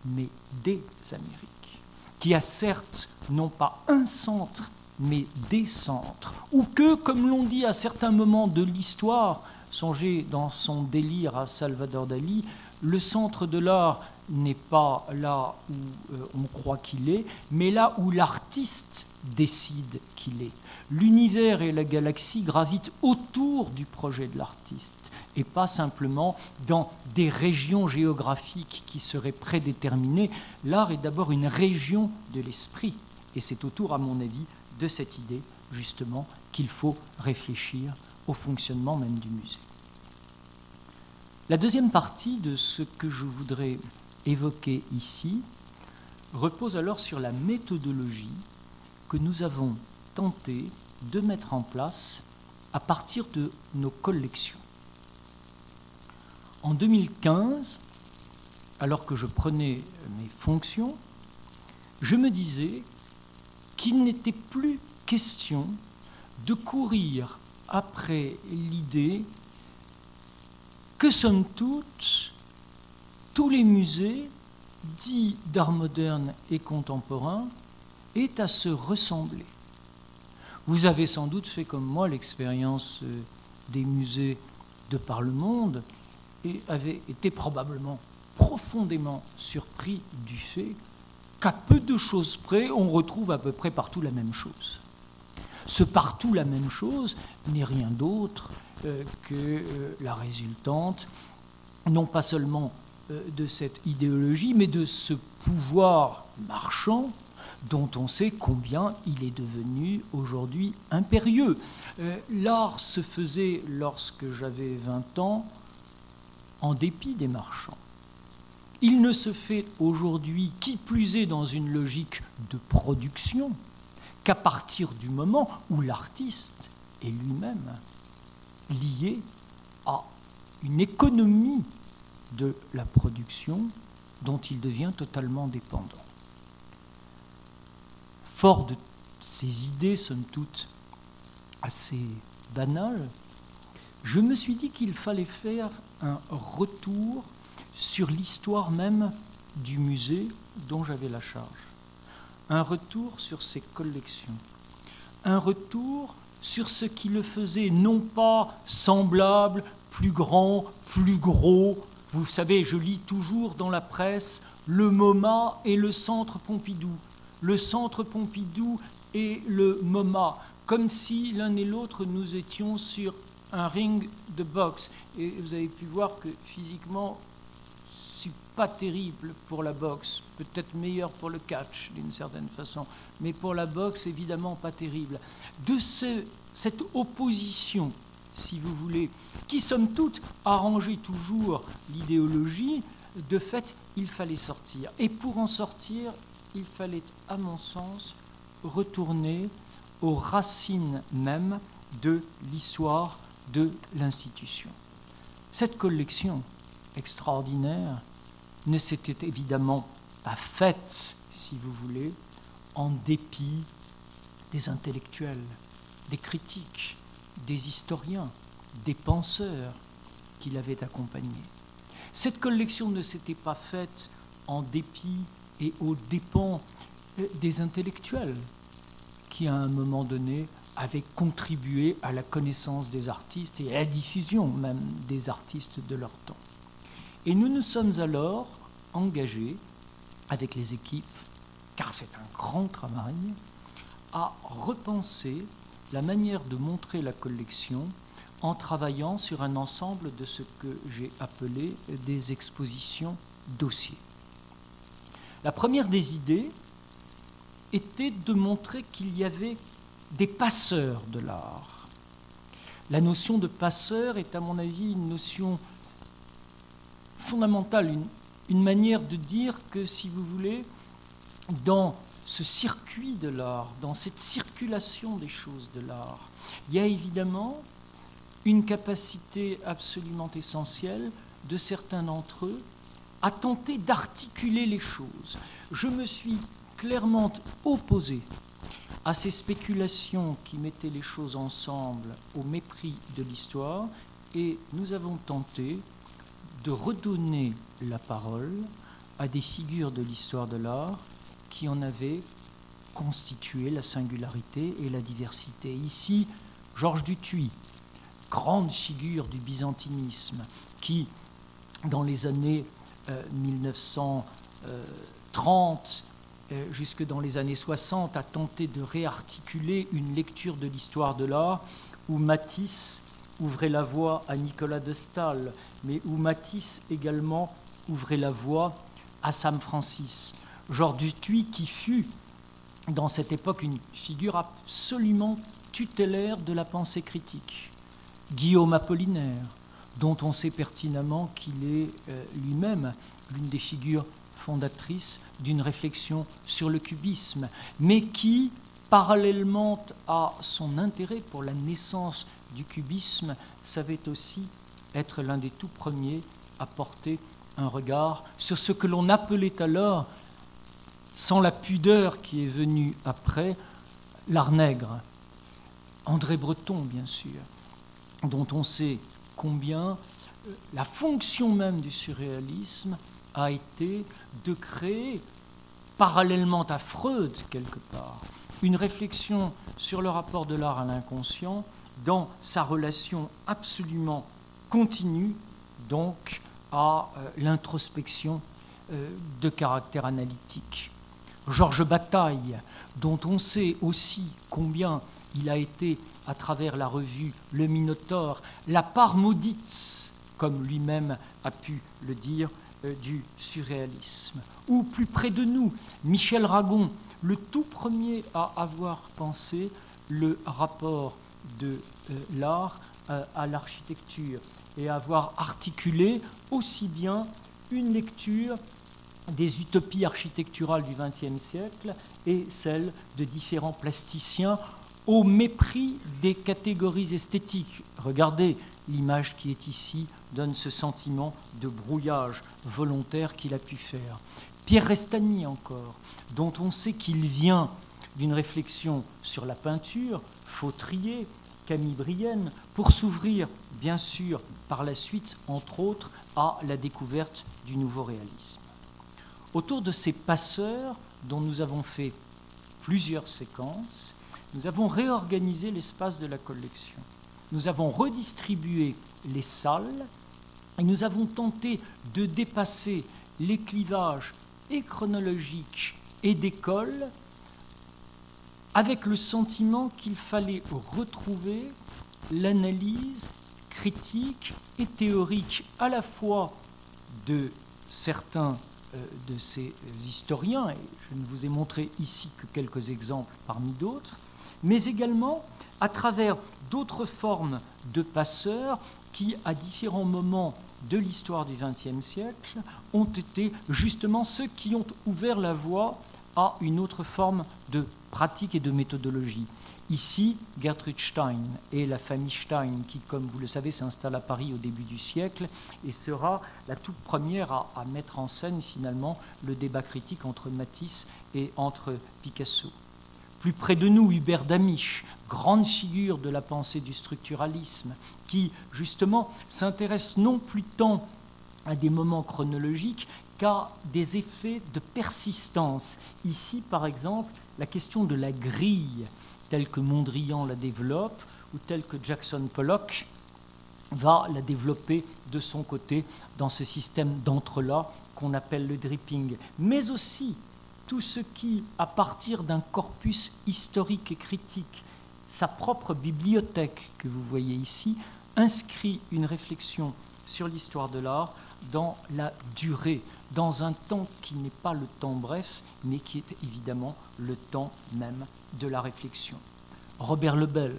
S3: mais des Amériques, qui a certes non pas un centre, mais des centres, ou que, comme l'on dit à certains moments de l'histoire, songez dans son délire à Salvador Dali, le centre de l'art n'est pas là où on croit qu'il est, mais là où l'artiste décide qu'il est. L'univers et la galaxie gravitent autour du projet de l'artiste, et pas simplement dans des régions géographiques qui seraient prédéterminées. L'art est d'abord une région de l'esprit, et c'est autour, à mon avis, de cette idée, justement, qu'il faut réfléchir au fonctionnement même du musée. La deuxième partie de ce que je voudrais évoquer ici repose alors sur la méthodologie que nous avons tenté de mettre en place à partir de nos collections. En 2015, alors que je prenais mes fonctions, je me disais qu'il n'était plus question de courir après l'idée que, somme toute, tous les musées dits d'art moderne et contemporain aient à se ressembler. Vous avez sans doute fait comme moi l'expérience des musées de par le monde et avez été probablement profondément surpris du fait qu'à peu de choses près, on retrouve à peu près partout la même chose. Ce partout la même chose n'est rien d'autre que la résultante, non pas seulement de cette idéologie, mais de ce pouvoir marchand dont on sait combien il est devenu aujourd'hui impérieux. L'art se faisait, lorsque j'avais 20 ans, en dépit des marchands. Il ne se fait aujourd'hui, qui plus est dans une logique de production, qu'à partir du moment où l'artiste est lui-même lié à une économie de la production dont il devient totalement dépendant. Fort de ces idées, somme toute, assez banales, je me suis dit qu'il fallait faire un retour sur l'histoire même du musée dont j'avais la charge. Un retour sur ses collections. Un retour sur ce qui le faisait non pas semblable, plus grand, plus gros. Vous savez, je lis toujours dans la presse le MoMA et le Centre Pompidou. Le Centre Pompidou et le MoMA, comme si l'un et l'autre nous étions sur un ring de boxe. Et vous avez pu voir que physiquement, c'est pas terrible pour la boxe, peut-être meilleur pour le catch d'une certaine façon, mais pour la boxe, évidemment pas terrible. De cette opposition, si vous voulez, qui somme toute arrangeait toujours l'idéologie, de fait, il fallait sortir. Et pour en sortir, il fallait, à mon sens, retourner aux racines même de l'histoire de l'institution. Cette collection extraordinaire ne s'était évidemment pas faite, si vous voulez, en dépit des intellectuels, des critiques, des historiens, des penseurs qui l'avaient accompagnée. Cette collection ne s'était pas faite en dépit et aux dépens des intellectuels qui, à un moment donné, avaient contribué à la connaissance des artistes et à la diffusion même des artistes de leur temps. Et nous nous sommes alors engagés avec les équipes, car c'est un grand travail, à repenser la manière de montrer la collection en travaillant sur un ensemble de ce que j'ai appelé des expositions dossiers. La première des idées était de montrer qu'il y avait des passeurs de l'art. La notion de passeur est, à mon avis, une notion fondamentale, une manière de dire que, si vous voulez, dans ce circuit de l'art, dans cette circulation des choses de l'art, il y a évidemment une capacité absolument essentielle de certains d'entre eux à tenter d'articuler les choses. Je me suis clairement opposé à ces spéculations qui mettaient les choses ensemble au mépris de l'histoire, et nous avons tenté de redonner la parole à des figures de l'histoire de l'art qui en avaient constitué la singularité et la diversité. Ici, Georges Dutuit, grande figure du byzantinisme, qui, dans les années 1930, jusque dans les années 60, a tenté de réarticuler une lecture de l'histoire de l'art où Matisse ouvrait la voie à Nicolas de Staël, mais où Matisse également ouvrait la voie à Sam Francis. Georges Dutuit qui fut, dans cette époque, une figure absolument tutélaire de la pensée critique. Guillaume Apollinaire, dont on sait pertinemment qu'il est lui-même l'une des figures fondatrices d'une réflexion sur le cubisme, mais qui, parallèlement à son intérêt pour la naissance du cubisme, savait aussi être l'un des tout premiers à porter un regard sur ce que l'on appelait alors, sans la pudeur qui est venue après, l'art nègre. André Breton, bien sûr, dont on sait combien la fonction même du surréalisme a été de créer, parallèlement à Freud, quelque part, une réflexion sur le rapport de l'art à l'inconscient dans sa relation absolument continue, donc, à l'introspection de caractère analytique. Georges Bataille, dont on sait aussi combien il a été, à travers la revue Le Minotaure, la part maudite, comme lui-même a pu le dire, du surréalisme. Ou plus près de nous, Michel Ragon, le tout premier à avoir pensé le rapport de l'art à l'architecture et à avoir articulé aussi bien une lecture des utopies architecturales du XXe siècle et celle de différents plasticiens au mépris des catégories esthétiques. Regardez, l'image qui est ici donne ce sentiment de brouillage volontaire qu'il a pu faire. Pierre Restany encore, dont on sait qu'il vient d'une réflexion sur la peinture, Fautrier, Camille Brienne, pour s'ouvrir, bien sûr, par la suite, entre autres, à la découverte du nouveau réalisme. Autour de ces passeurs, dont nous avons fait plusieurs séquences, nous avons réorganisé l'espace de la collection. Nous avons redistribué les salles et nous avons tenté de dépasser les clivages et chronologiques et d'école avec le sentiment qu'il fallait retrouver l'analyse critique et théorique à la fois de certains de ces historiens, et je ne vous ai montré ici que quelques exemples parmi d'autres, mais également à travers d'autres formes de passeurs qui, à différents moments de l'histoire du XXe siècle, ont été justement ceux qui ont ouvert la voie à une autre forme de pratique et de méthodologie. Ici, Gertrude Stein et la famille Stein, qui, comme vous le savez, s'installe à Paris au début du siècle et sera la toute première à mettre en scène finalement le débat critique entre Matisse et entre Picasso. Plus près de nous, Hubert Damisch, grande figure de la pensée du structuralisme, qui justement s'intéresse non plus tant à des moments chronologiques qu'à des effets de persistance. Ici, par exemple, la question de la grille, telle que Mondrian la développe, ou telle que Jackson Pollock va la développer de son côté dans ce système d'entrelacs qu'on appelle le dripping, mais aussi tout ce qui, à partir d'un corpus historique et critique, sa propre bibliothèque que vous voyez ici, inscrit une réflexion sur l'histoire de l'art dans la durée, dans un temps qui n'est pas le temps bref, mais qui est évidemment le temps même de la réflexion. Robert Lebel,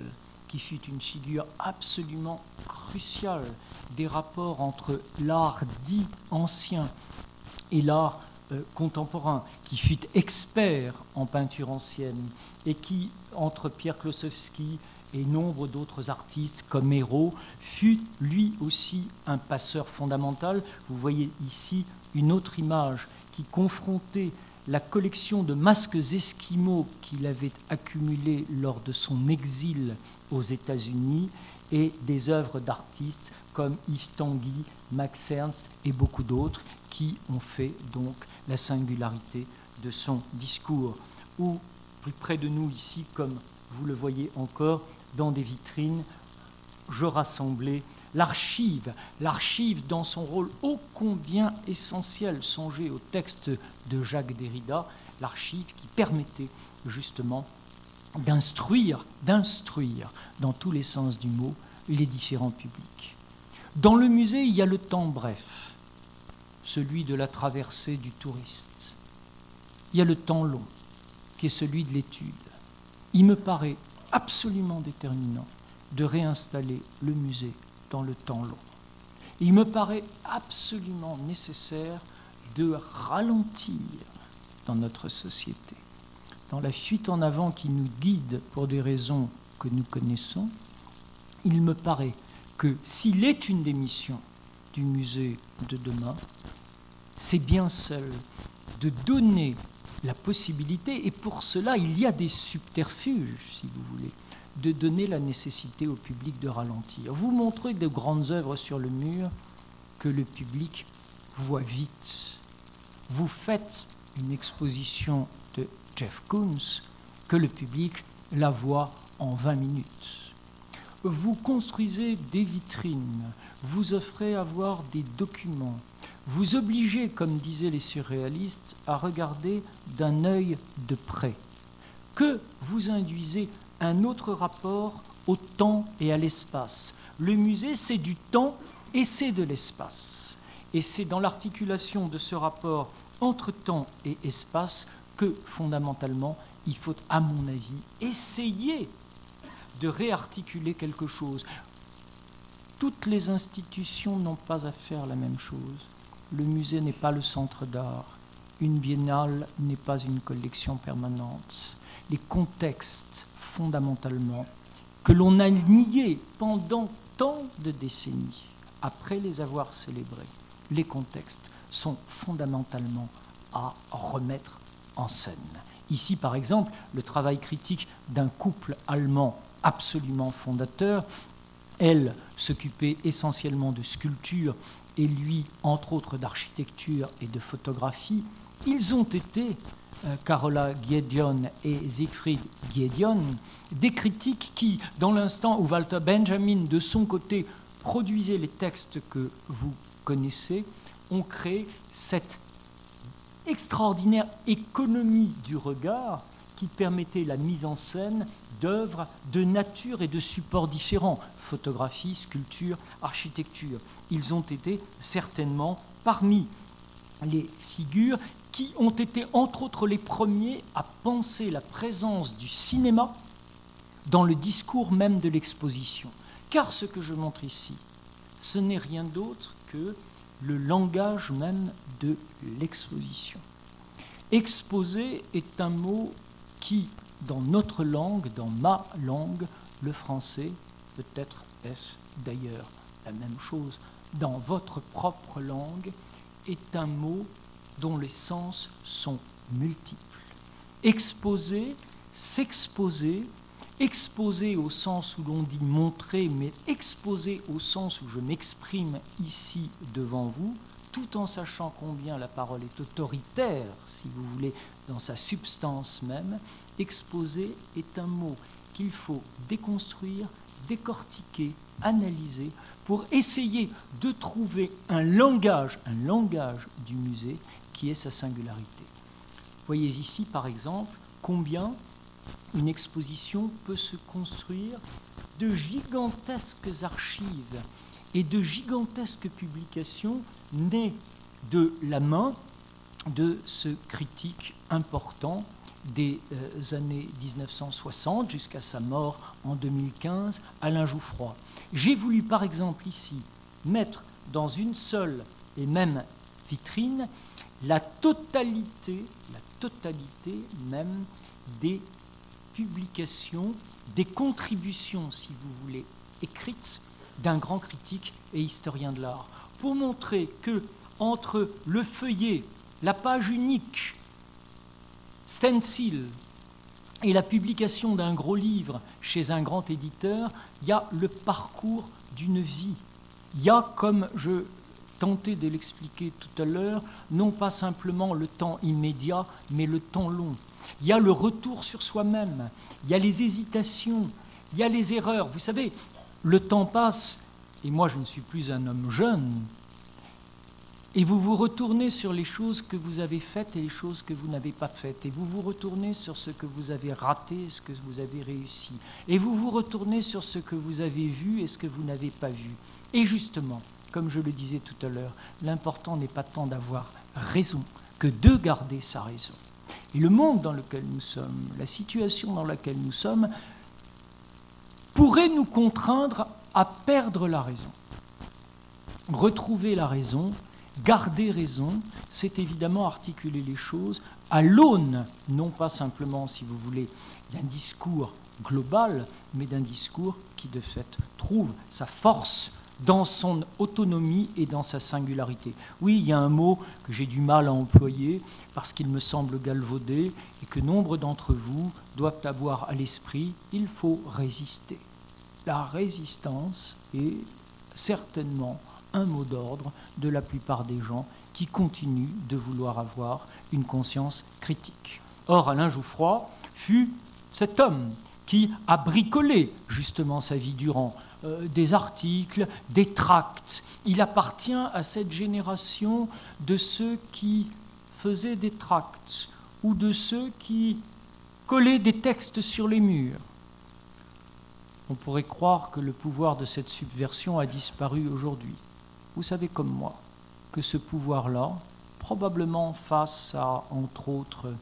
S3: qui fut une figure absolument cruciale des rapports entre l'art dit ancien et l'art contemporain, qui fut expert en peinture ancienne et qui, entre Pierre Klossowski et nombre d'autres artistes comme Hérault, fut lui aussi un passeur fondamental. Vous voyez ici une autre image qui confrontait la collection de masques esquimaux qu'il avait accumulés lors de son exil aux États-Unis et des œuvres d'artistes comme Yves Tanguy, Max Ernst et beaucoup d'autres qui ont fait donc la singularité de son discours. Ou plus près de nous ici, comme vous le voyez encore, dans des vitrines, je rassemblais l'archive dans son rôle ô combien essentiel. Songez au texte de Jacques Derrida, l'archive qui permettait justement d'instruire dans tous les sens du mot les différents publics. Dans le musée, il y a le temps bref, celui de la traversée du touriste. Il y a le temps long, qui est celui de l'étude. Il me paraît absolument déterminant de réinstaller le musée dans le temps long. Il me paraît absolument nécessaire de ralentir dans notre société. Dans la fuite en avant qui nous guide pour des raisons que nous connaissons, il me paraît que s'il est une des missions du musée de demain, c'est bien celle de donner la possibilité, et pour cela il y a des subterfuges, si vous voulez, de donner la nécessité au public de ralentir. Vous montrez de grandes œuvres sur le mur que le public voit vite. Vous faites une exposition de Jeff Koons que le public la voit en 20 minutes. Vous construisez des vitrines, vous offrez à voir des documents, vous obligez, comme disaient les surréalistes, à regarder d'un œil de près, que vous induisez un autre rapport au temps et à l'espace. Le musée, c'est du temps et c'est de l'espace. Et c'est dans l'articulation de ce rapport entre temps et espace que, fondamentalement, il faut, à mon avis, essayer de réarticuler quelque chose. Toutes les institutions n'ont pas à faire la même chose. Le musée n'est pas le centre d'art. Une biennale n'est pas une collection permanente. Les contextes, fondamentalement, que l'on a niés pendant tant de décennies, après les avoir célébrés, les contextes sont fondamentalement à remettre en scène. Ici, par exemple, le travail critique d'un couple allemand absolument fondateur. Elle s'occupait essentiellement de sculpture et lui, entre autres, d'architecture et de photographie. Ils ont été, Carola Giedion et Siegfried Giedion, des critiques qui, dans l'instant où Walter Benjamin, de son côté, produisait les textes que vous connaissez, ont créé cette extraordinaire économie du regard qui permettait la mise en scène d'œuvres de nature et de supports différents, photographie, sculpture, architecture. Ils ont été certainement parmi les figures qui ont été entre autres les premiers à penser la présence du cinéma dans le discours même de l'exposition. Car ce que je montre ici, ce n'est rien d'autre que le langage même de l'exposition. Exposer est un mot qui, dans notre langue, dans ma langue, le français, peut-être est-ce d'ailleurs la même chose, dans votre propre langue, est un mot dont les sens sont multiples. Exposer, s'exposer, exposer au sens où l'on dit montrer, mais exposer au sens où je m'exprime ici devant vous, tout en sachant combien la parole est autoritaire, si vous voulez, dans sa substance même, exposer est un mot qu'il faut déconstruire, décortiquer, analyser, pour essayer de trouver un langage du musée qui est sa singularité. Voyez ici, par exemple, combien une exposition peut se construire de gigantesques archives et de gigantesques publications nées de la main de ce critique important des années 1960 jusqu'à sa mort en 2015, Alain Jouffroy. J'ai voulu par exemple ici mettre dans une seule et même vitrine la totalité même des publications, des contributions, si vous voulez, écrites d'un grand critique et historien de l'art, pour montrer que entre le feuillet, la page unique, stencil, et la publication d'un gros livre chez un grand éditeur, il y a le parcours d'une vie. Il y a, comme je tentais de l'expliquer tout à l'heure, non pas simplement le temps immédiat, mais le temps long. Il y a le retour sur soi-même, il y a les hésitations, il y a les erreurs. Vous savez, le temps passe, et moi je ne suis plus un homme jeune, et vous vous retournez sur les choses que vous avez faites et les choses que vous n'avez pas faites. Et vous vous retournez sur ce que vous avez raté et ce que vous avez réussi. Et vous vous retournez sur ce que vous avez vu et ce que vous n'avez pas vu. Et justement, comme je le disais tout à l'heure, l'important n'est pas tant d'avoir raison que de garder sa raison. Et le monde dans lequel nous sommes, la situation dans laquelle nous sommes, pourrait nous contraindre à perdre la raison. Retrouver la raison, garder raison, c'est évidemment articuler les choses à l'aune, non pas simplement, si vous voulez, d'un discours global, mais d'un discours qui, de fait, trouve sa force dans son autonomie et dans sa singularité. Oui, il y a un mot que j'ai du mal à employer parce qu'il me semble galvaudé et que nombre d'entre vous doivent avoir à l'esprit, il faut résister. La résistance est certainement un mot d'ordre de la plupart des gens qui continuent de vouloir avoir une conscience critique. Or, Alain Jouffroy fut cet homme qui a bricolé justement sa vie durant des articles, des tracts. Il appartient à cette génération de ceux qui faisaient des tracts ou de ceux qui collaient des textes sur les murs. On pourrait croire que le pouvoir de cette subversion a disparu aujourd'hui. Vous savez comme moi que ce pouvoir-là, probablement face à, entre autres,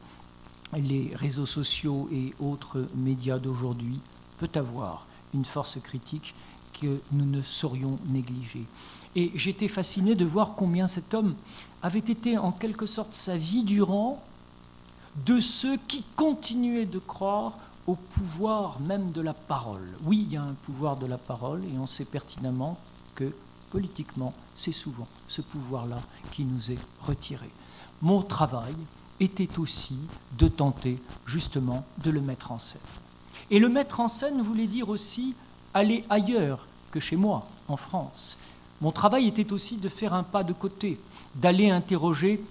S3: les réseaux sociaux et autres médias d'aujourd'hui, peut avoir une force critique que nous ne saurions négliger. Et j'étais fasciné de voir combien cet homme avait été en quelque sorte sa vie durant de ceux qui continuaient de croire au pouvoir même de la parole. Oui, il y a un pouvoir de la parole et on sait pertinemment que politiquement, c'est souvent ce pouvoir-là qui nous est retiré. Mon travail était aussi de tenter justement de le mettre en scène. Et le mettre en scène voulait dire aussi aller ailleurs que chez moi, en France. Mon travail était aussi de faire un pas de côté, d'aller interroger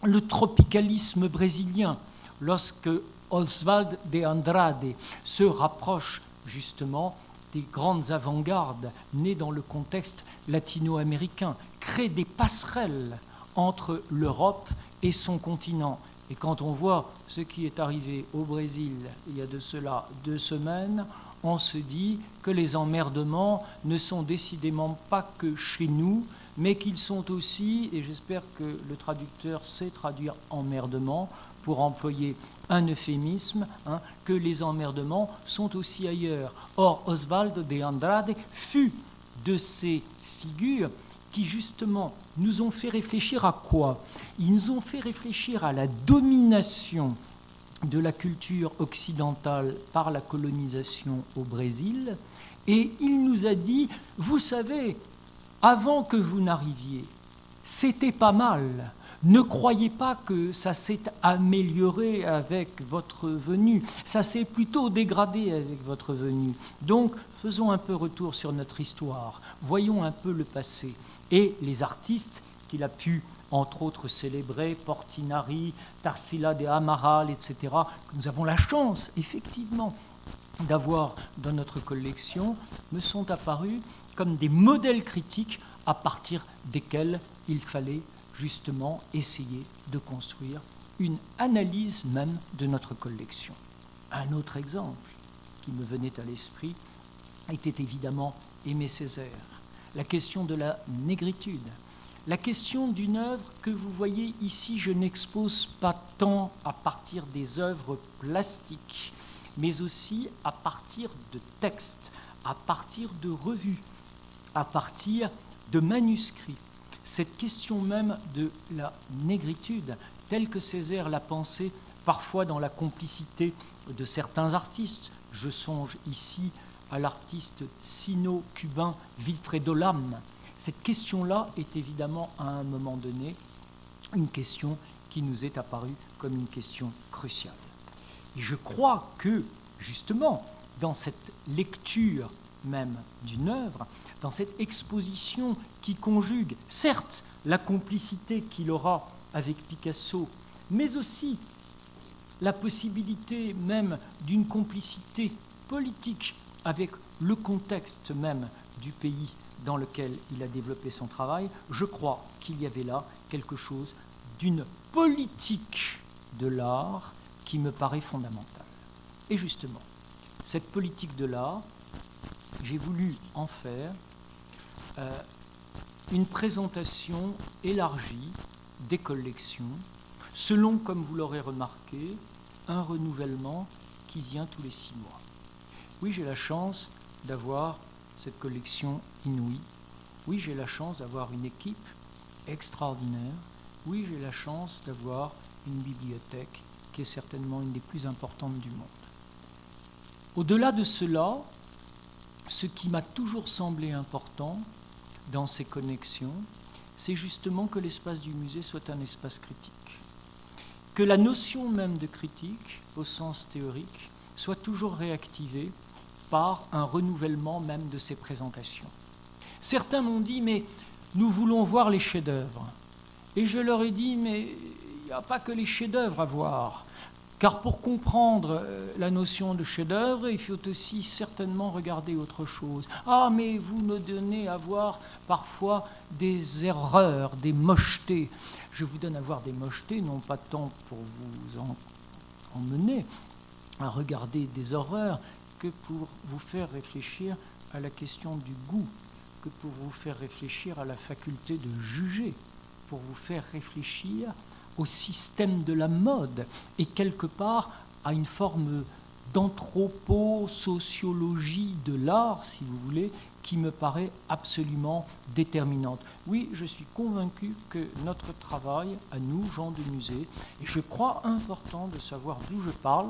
S3: le tropicalisme brésilien, lorsque Oswald de Andrade se rapproche justement des grandes avant-gardes nées dans le contexte latino-américain, crée des passerelles entre l'Europe et son continent. Et quand on voit ce qui est arrivé au Brésil il y a de cela 2 semaines, on se dit que les emmerdements ne sont décidément pas que chez nous, mais qu'ils sont aussi, et j'espère que le traducteur sait traduire emmerdement, pour employer un euphémisme, que les emmerdements sont aussi ailleurs. Or, Oswald de Andrade fut de ces figures qui, justement, nous ont fait réfléchir à quoi? Ils nous ont fait réfléchir à la domination de la culture occidentale par la colonisation au Brésil, et il nous a dit, vous savez, avant que vous n'arriviez, c'était pas mal. Ne croyez pas que ça s'est amélioré avec votre venue, ça s'est plutôt dégradé avec votre venue. Donc, faisons un peu retour sur notre histoire, voyons un peu le passé. Et les artistes qu'il a pu, entre autres, célébrer, Portinari, Tarsila de Amaral, etc., que nous avons la chance, effectivement, d'avoir dans notre collection, me sont apparus comme des modèles critiques à partir desquels il fallait justement essayer de construire une analyse même de notre collection. Un autre exemple qui me venait à l'esprit était évidemment Aimé Césaire, la question de la négritude, la question d'une œuvre que vous voyez ici, je n'expose pas tant à partir des œuvres plastiques, mais aussi à partir de textes, à partir de revues, à partir de manuscrits. Cette question même de la négritude, telle que Césaire l'a pensée, parfois dans la complicité de certains artistes. Je songe ici à l'artiste sino-cubain Wilfredo Lam. Cette question-là est évidemment, à un moment donné, une question qui nous est apparue comme une question cruciale. Et je crois que, justement, dans cette lecture même d'une œuvre, dans cette exposition qui conjugue, certes, la complicité qu'il aura avec Picasso, mais aussi la possibilité même d'une complicité politique avec le contexte même du pays dans lequel il a développé son travail, je crois qu'il y avait là quelque chose d'une politique de l'art qui me paraît fondamentale. Et justement, cette politique de l'art, j'ai voulu en faire une présentation élargie des collections, selon, comme vous l'aurez remarqué, un renouvellement qui vient tous les 6 mois. Oui, j'ai la chance d'avoir cette collection inouïe. Oui, j'ai la chance d'avoir une équipe extraordinaire. Oui, j'ai la chance d'avoir une bibliothèque qui est certainement une des plus importantes du monde. Au-delà de cela, ce qui m'a toujours semblé important dans ces connexions, c'est justement que l'espace du musée soit un espace critique. Que la notion même de critique, au sens théorique, soit toujours réactivée par un renouvellement même de ses présentations. Certains m'ont dit, mais nous voulons voir les chefs-d'œuvre. Et je leur ai dit, mais il n'y a pas que les chefs-d'œuvre à voir. Car pour comprendre la notion de chef-d'œuvre, il faut aussi certainement regarder autre chose. Ah, mais vous me donnez à voir parfois des erreurs, des mochetés. Je vous donne à voir des mochetés, non pas tant pour vous emmener à regarder des horreurs, que pour vous faire réfléchir à la question du goût, que pour vous faire réfléchir à la faculté de juger, pour vous faire réfléchir au système de la mode et quelque part à une forme d'anthroposociologie de l'art, si vous voulez, qui me paraît absolument déterminante. Oui, je suis convaincu que notre travail, à nous, gens de musée, et je crois important de savoir d'où je parle,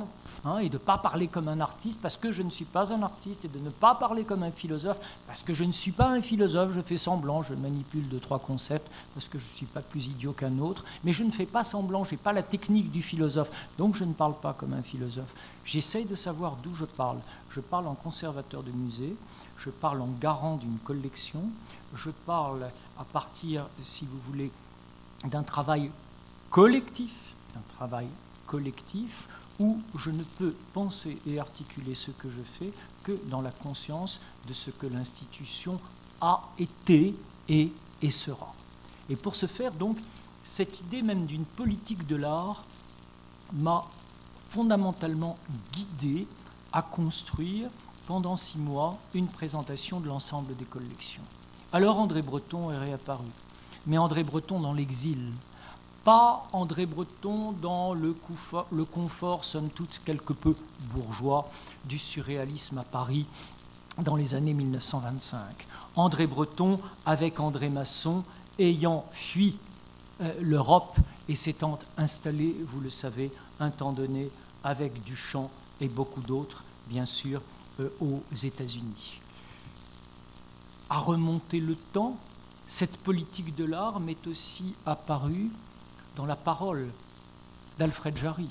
S3: et de ne pas parler comme un artiste parce que je ne suis pas un artiste, et de ne pas parler comme un philosophe parce que je ne suis pas un philosophe, je fais semblant, je manipule 2-3 concepts parce que je ne suis pas plus idiot qu'un autre, mais je ne fais pas semblant, je n'ai pas la technique du philosophe, donc je ne parle pas comme un philosophe. J'essaye de savoir d'où je parle. Je parle en conservateur de musée, je parle en garant d'une collection, je parle à partir, si vous voulez, d'un travail collectif, où je ne peux penser et articuler ce que je fais que dans la conscience de ce que l'institution a été et sera. Et pour ce faire, donc, cette idée même d'une politique de l'art m'a fondamentalement guidé à construire pendant 6 mois une présentation de l'ensemble des collections. Alors André Breton est réapparu, mais André Breton dans l'exil, pas André Breton dans le confort, somme toute, quelque peu bourgeois du surréalisme à Paris dans les années 1925. André Breton avec André Masson ayant fui l'Europe et s'étant installé, vous le savez, un temps donné avec Duchamp et beaucoup d'autres, bien sûr, aux États-Unis. À remonter le temps, cette politique de l'art m'est aussi apparue dans la parole d'Alfred Jarry,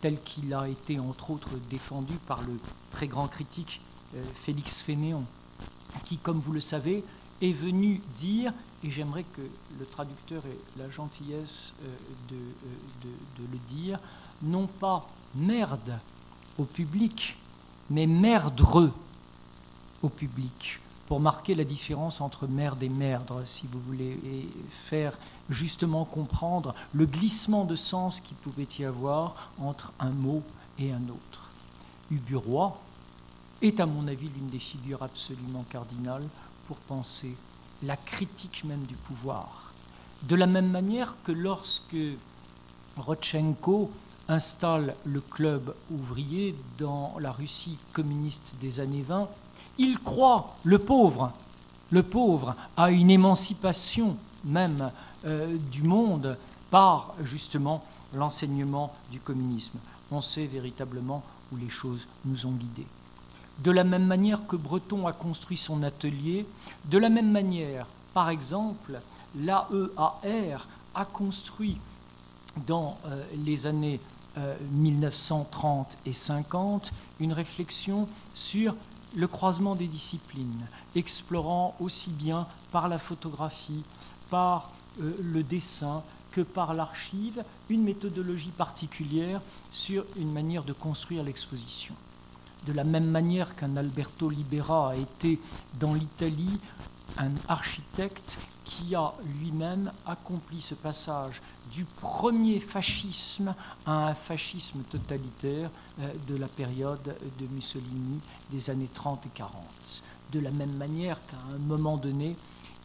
S3: tel qu'il a été entre autres défendu par le très grand critique Félix Fénéon, qui, comme vous le savez, est venu dire, et j'aimerais que le traducteur ait la gentillesse de le dire, non pas merde au public, mais merdreux au public, pour marquer la différence entre merde et merdre, si vous voulez, et faire justement comprendre le glissement de sens qu'il pouvait y avoir entre un mot et un autre. Uburoy est, à mon avis, l'une des figures absolument cardinales pour penser la critique même du pouvoir. De la même manière que lorsque Rodchenko installe le club ouvrier dans la Russie communiste des années 20, il croit, le pauvre, à une émancipation même du monde par justement l'enseignement du communisme. On sait véritablement où les choses nous ont guidés. De la même manière que Breton a construit son atelier, de la même manière, par exemple, l'AEAR a construit dans les années 1930 et 50 une réflexion sur le croisement des disciplines, explorant aussi bien par la photographie, par le dessin que par l'archive, une méthodologie particulière sur une manière de construire l'exposition. De la même manière qu'un Alberto Libera a été dans l'Italie un architecte qui a lui-même accompli ce passage du premier fascisme à un fascisme totalitaire de la période de Mussolini des années 30 et 40. De la même manière qu'à un moment donné,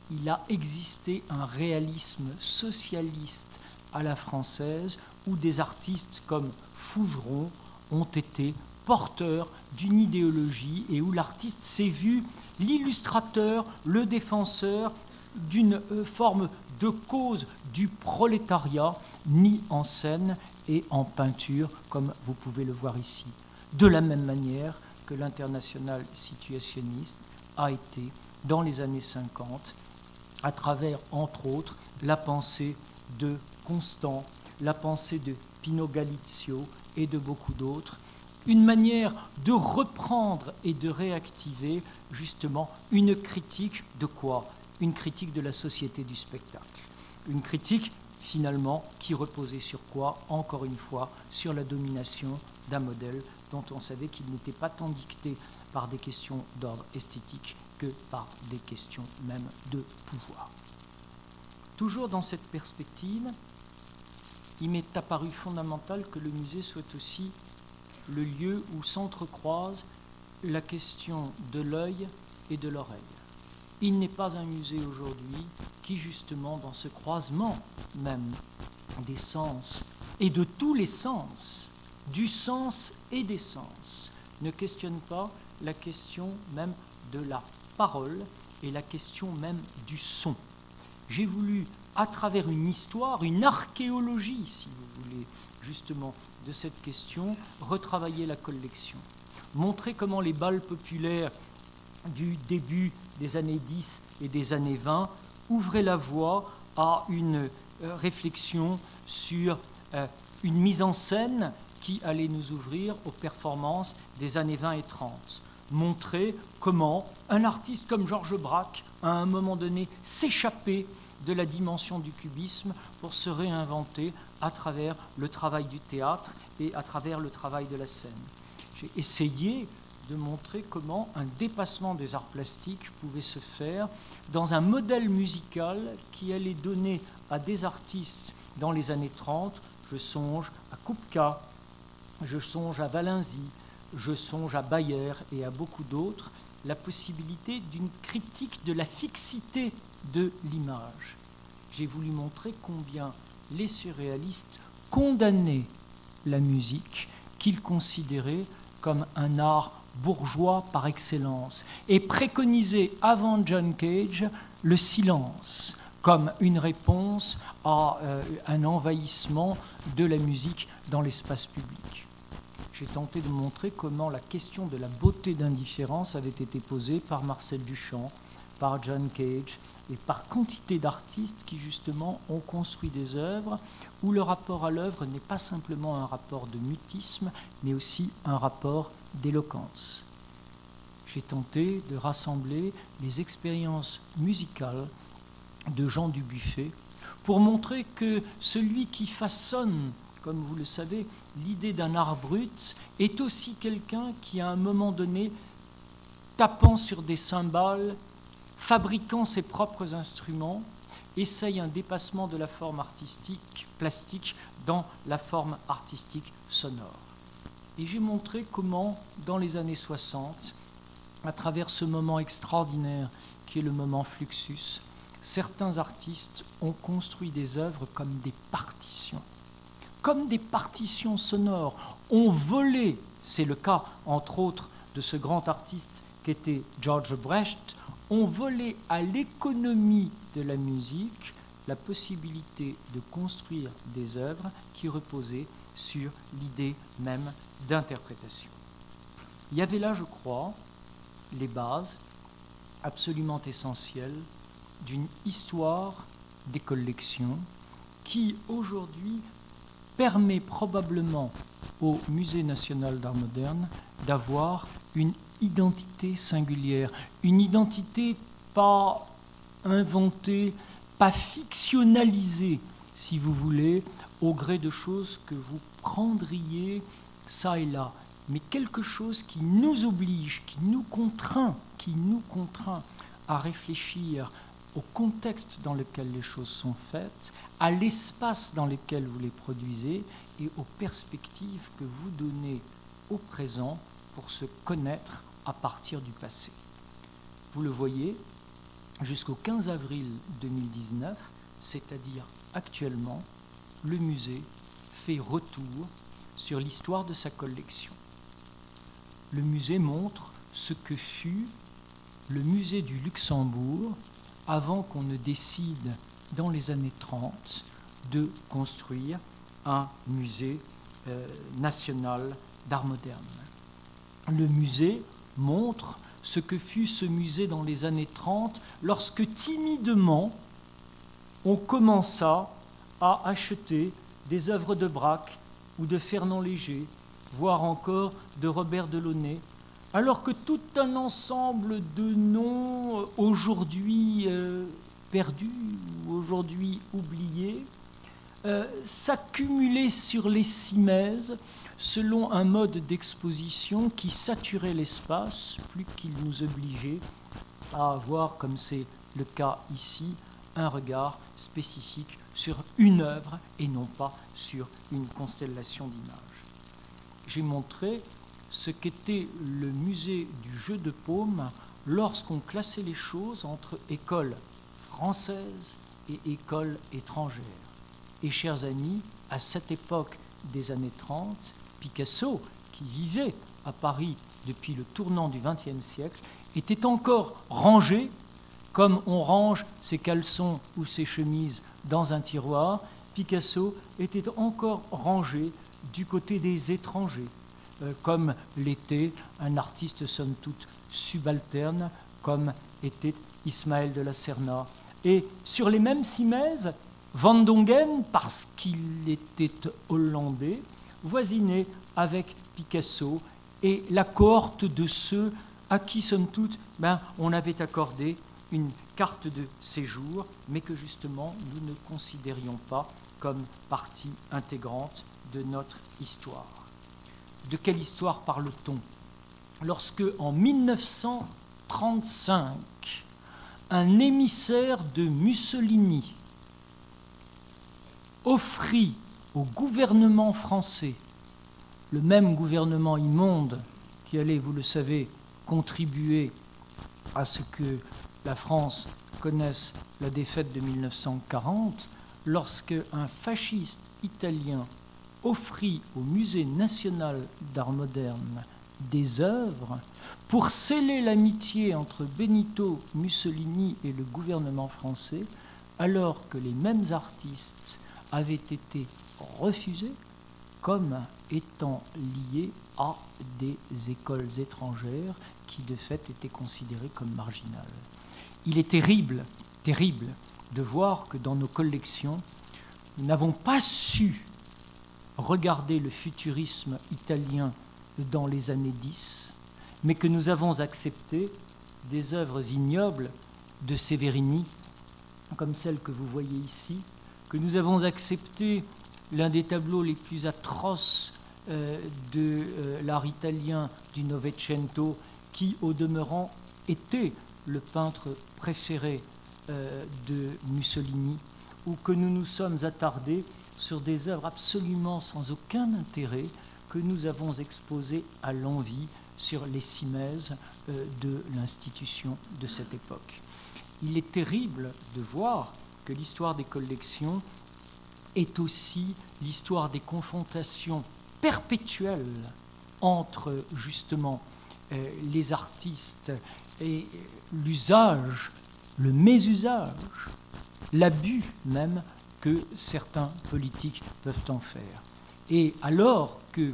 S3: il a existé un réalisme socialiste à la française où des artistes comme Fougeron ont été porteurs d'une idéologie et où l'artiste s'est vu l'illustrateur, le défenseur d'une forme de cause du prolétariat mis en scène et en peinture, comme vous pouvez le voir ici. De la même manière que l'international situationniste a été, dans les années 50, à travers, entre autres, la pensée de Constant, la pensée de Pino Galizio et de beaucoup d'autres, une manière de reprendre et de réactiver justement une critique de quoi ? Une critique de la société du spectacle. Une critique finalement qui reposait sur quoi ? Encore une fois, sur la domination d'un modèle dont on savait qu'il n'était pas tant dicté par des questions d'ordre esthétique que par des questions même de pouvoir. Toujours dans cette perspective, il m'est apparu fondamental que le musée soit aussi le lieu où s'entrecroise la question de l'œil et de l'oreille. Il n'est pas un musée aujourd'hui qui, justement, dans ce croisement même des sens et de tous les sens, du sens et des sens, ne questionne pas la question même de la parole et la question même du son. J'ai voulu, à travers une histoire, une archéologie, si vous voulez, justement, de cette question, retravailler la collection, montrer comment les bals populaires du début des années 10 et des années 20 ouvraient la voie à une réflexion sur une mise en scène qui allait nous ouvrir aux performances des années 20 et 30. Montrer comment un artiste comme Georges Braque, à un moment donné, s'échappait de la dimension du cubisme pour se réinventer à travers le travail du théâtre et à travers le travail de la scène. J'ai essayé de montrer comment un dépassement des arts plastiques pouvait se faire dans un modèle musical qui allait donner à des artistes dans les années 30, je songe à Kupka, je songe à Valenzy, je songe à Bayer et à beaucoup d'autres, la possibilité d'une critique de la fixité de l'image. J'ai voulu montrer combien les surréalistes condamnaient la musique qu'ils considéraient comme un art bourgeois par excellence et préconisaient avant John Cage le silence comme une réponse à un envahissement de la musique dans l'espace public. j'ai tenté de montrer comment la question de la beauté d'indifférence avait été posée par Marcel Duchamp, par John Cage et par quantité d'artistes qui justement ont construit des œuvres où le rapport à l'œuvre n'est pas simplement un rapport de mutisme, mais aussi un rapport d'éloquence. J'ai tenté de rassembler les expériences musicales de Jean Dubuffet pour montrer que celui qui façonne, comme vous le savez, l'idée d'un art brut est aussi quelqu'un qui, à un moment donné, tapant sur des cymbales, fabriquant ses propres instruments, essaye un dépassement de la forme artistique plastique dans la forme artistique sonore. Et j'ai montré comment, dans les années 60, à travers ce moment extraordinaire qui est le moment Fluxus, certains artistes ont construit des œuvres comme des partitions sonores, ont volé, c'est le cas entre autres de ce grand artiste qu'était George Brecht, ont volé à l'économie de la musique la possibilité de construire des œuvres qui reposaient sur l'idée même d'interprétation. Il y avait là, je crois, les bases absolument essentielles d'une histoire des collections qui, aujourd'hui, permet probablement au Musée national d'art moderne d'avoir une identité singulière, une identité pas inventée, pas fictionnalisée, si vous voulez, au gré de choses que vous prendriez ça et là, mais quelque chose qui nous oblige, qui nous contraint à réfléchir au contexte dans lequel les choses sont faites, à l'espace dans lequel vous les produisez et aux perspectives que vous donnez au présent pour se connaître à partir du passé. Vous le voyez, jusqu'au 15 avril 2019, c'est-à-dire actuellement, le musée fait retour sur l'histoire de sa collection. Le musée montre ce que fut le musée du Luxembourg avant qu'on ne décide, dans les années 30, de construire un musée national d'art moderne. Le musée montre ce que fut ce musée dans les années 30, lorsque timidement on commença à acheter des œuvres de Braque ou de Fernand Léger, voire encore de Robert Delaunay, alors que tout un ensemble de noms aujourd'hui perdus ou aujourd'hui oubliés s'accumulaient sur les cimaises selon un mode d'exposition qui saturait l'espace plus qu'il nous obligeait à avoir, comme c'est le cas ici, un regard spécifique sur une œuvre et non pas sur une constellation d'images. J'ai montré ce qu'était le musée du jeu de paume lorsqu'on classait les choses entre école française et école étrangère. Et chers amis, à cette époque des années 30, Picasso, qui vivait à Paris depuis le tournant du XXe siècle, était encore rangé comme on range ses caleçons ou ses chemises dans un tiroir. Picasso était encore rangé du côté des étrangers, comme l'était un artiste somme toute subalterne, comme était Ismaël de la Serna. Et sur les mêmes cimaises, Van Dongen, parce qu'il était hollandais, voisinait avec Picasso et la cohorte de ceux à qui, somme toute, on avait accordé une carte de séjour, mais que justement nous ne considérions pas comme partie intégrante de notre histoire. De quelle histoire parle-t-on? Lorsque, en 1935, un émissaire de Mussolini offrit au gouvernement français, le même gouvernement immonde qui allait, vous le savez, contribuer à ce que la France connaisse la défaite de 1940, lorsque un fasciste italien offrit au Musée national d'art moderne des œuvres pour sceller l'amitié entre Benito Mussolini et le gouvernement français, alors que les mêmes artistes avaient été refusés comme étant lié à des écoles étrangères qui de fait étaient considérées comme marginales. Il est terrible, terrible de voir que dans nos collections, nous n'avons pas su regarder le futurisme italien dans les années 10, mais que nous avons accepté des œuvres ignobles de Severini, comme celle que vous voyez ici, que nous avons accepté l'un des tableaux les plus atroces de l'art italien du Novecento, qui, au demeurant, était le peintre préféré de Mussolini, ou que nous nous sommes attardés sur des œuvres absolument sans aucun intérêt que nous avons exposées à l'envi sur les cimaises de l'institution de cette époque. Il est terrible de voir que l'histoire des collections est aussi l'histoire des confrontations perpétuelles entre justement les artistes et l'usage, le mésusage, l'abus même que certains politiques peuvent en faire. Et alors que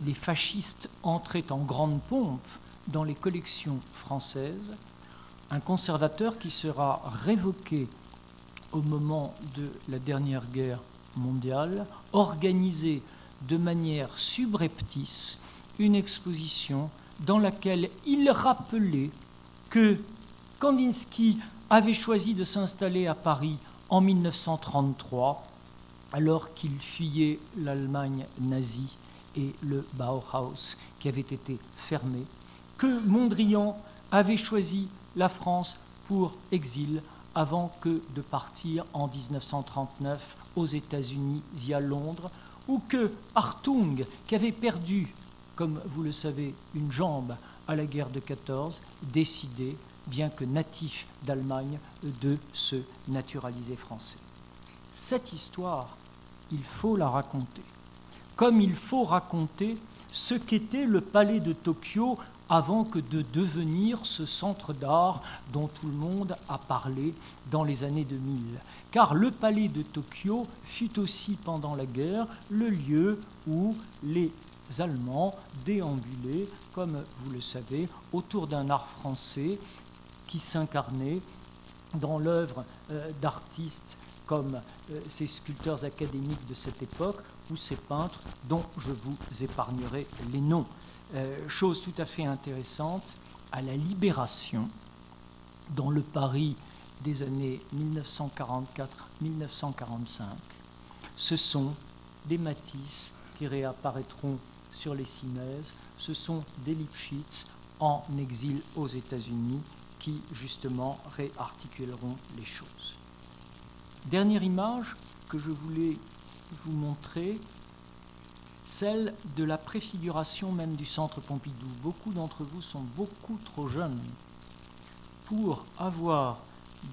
S3: les fascistes entraient en grande pompe dans les collections françaises, un conservateur qui sera révoqué au moment de la dernière guerre mondiale organisait de manière subreptice une exposition dans laquelle il rappelait que Kandinsky avait choisi de s'installer à Paris en 1933, alors qu'il fuyait l'Allemagne nazie et le Bauhaus qui avait été fermé, que Mondrian avait choisi la France pour exil avant que de partir en 1939 aux États-Unis via Londres, ou que Hartung, qui avait perdu, comme vous le savez, une jambe à la guerre de 14, décidait, bien que natif d'Allemagne, de se naturaliser français. Cette histoire, il faut la raconter. Comme il faut raconter ce qu'était le palais de Tokyo avant que de devenir ce centre d'art dont tout le monde a parlé dans les années 2000. Car le palais de Tokyo fut aussi pendant la guerre le lieu où les Allemands déambulaient, comme vous le savez, autour d'un art français qui s'incarnait dans l'œuvre d'artistes comme ces sculpteurs académiques de cette époque ou ces peintres dont je vous épargnerai les noms. Chose tout à fait intéressante, à la Libération, dans le Paris des années 1944-1945, ce sont des Matisse qui réapparaîtront sur les cimaises, ce sont des Lipschitz en exil aux États-Unis qui, justement, réarticuleront les choses. Dernière image que je voulais vous montrer, celle de la préfiguration même du Centre Pompidou. Beaucoup d'entre vous sont beaucoup trop jeunes pour avoir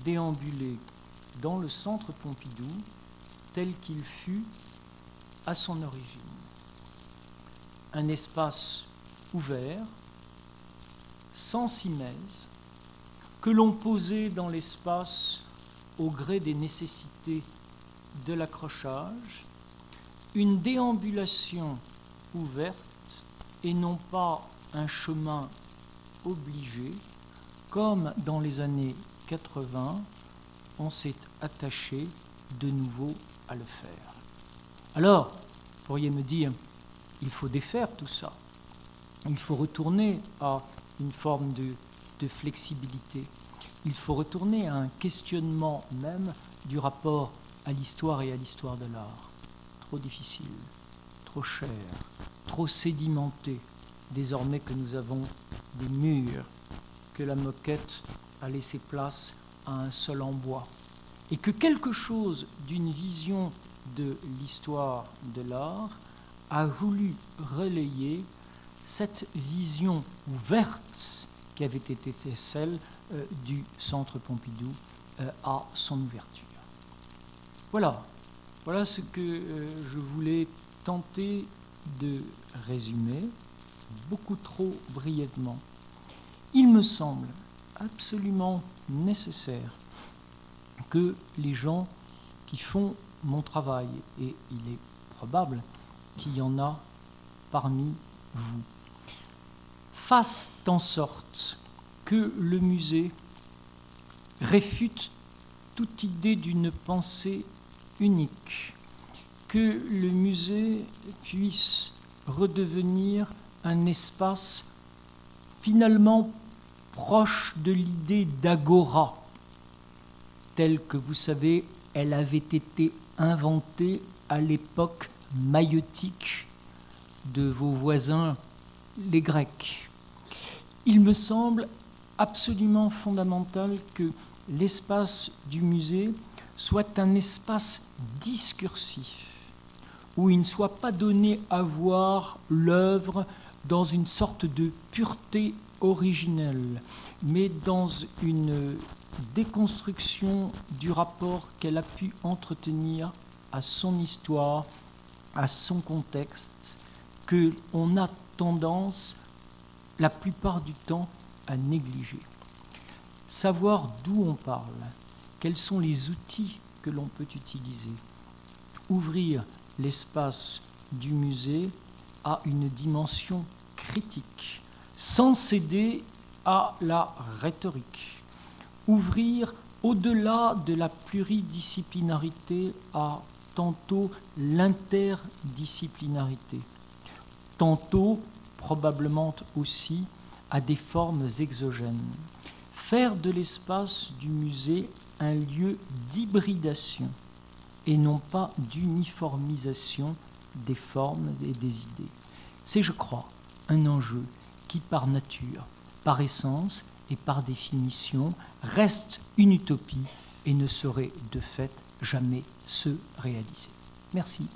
S3: déambulé dans le Centre Pompidou tel qu'il fut à son origine. Un espace ouvert, sans cimaises, que l'on posait dans l'espace au gré des nécessités de l'accrochage, une déambulation ouverte et non pas un chemin obligé, comme dans les années 80, on s'est attaché de nouveau à le faire. Alors, vous pourriez me dire, il faut défaire tout ça. Il faut retourner à une forme de flexibilité. Il faut retourner à un questionnement même du rapport à l'histoire et à l'histoire de l'art. Trop difficile, trop cher, trop sédimenté, désormais que nous avons des murs, que la moquette a laissé place à un sol en bois, et que quelque chose d'une vision de l'histoire de l'art a voulu relayer cette vision ouverte qui avait été celle du Centre Pompidou à son ouverture. Voilà ce que je voulais tenter de résumer, beaucoup trop brièvement. Il me semble absolument nécessaire que les gens qui font mon travail, et il est probable qu'il y en a parmi vous. Fasse en sorte que le musée réfute toute idée d'une pensée unique, que le musée puisse redevenir un espace finalement proche de l'idée d'agora, telle que vous savez, elle avait été inventée à l'époque maïotique de vos voisins, les Grecs. Il me semble absolument fondamental que l'espace du musée soit un espace discursif, où il ne soit pas donné à voir l'œuvre dans une sorte de pureté originelle, mais dans une déconstruction du rapport qu'elle a pu entretenir à son histoire, à son contexte, que on a tendance, la plupart du temps, à négliger. Savoir d'où on parle, quels sont les outils que l'on peut utiliser, ouvrir l'espace du musée à une dimension critique, sans céder à la rhétorique, ouvrir au-delà de la pluridisciplinarité à tantôt l'interdisciplinarité, tantôt probablement aussi à des formes exogènes. Faire de l'espace du musée un lieu d'hybridation et non pas d'uniformisation des formes et des idées. C'est, je crois, un enjeu qui, par nature, par essence et par définition, reste une utopie et ne saurait de fait jamais se réaliser. Merci.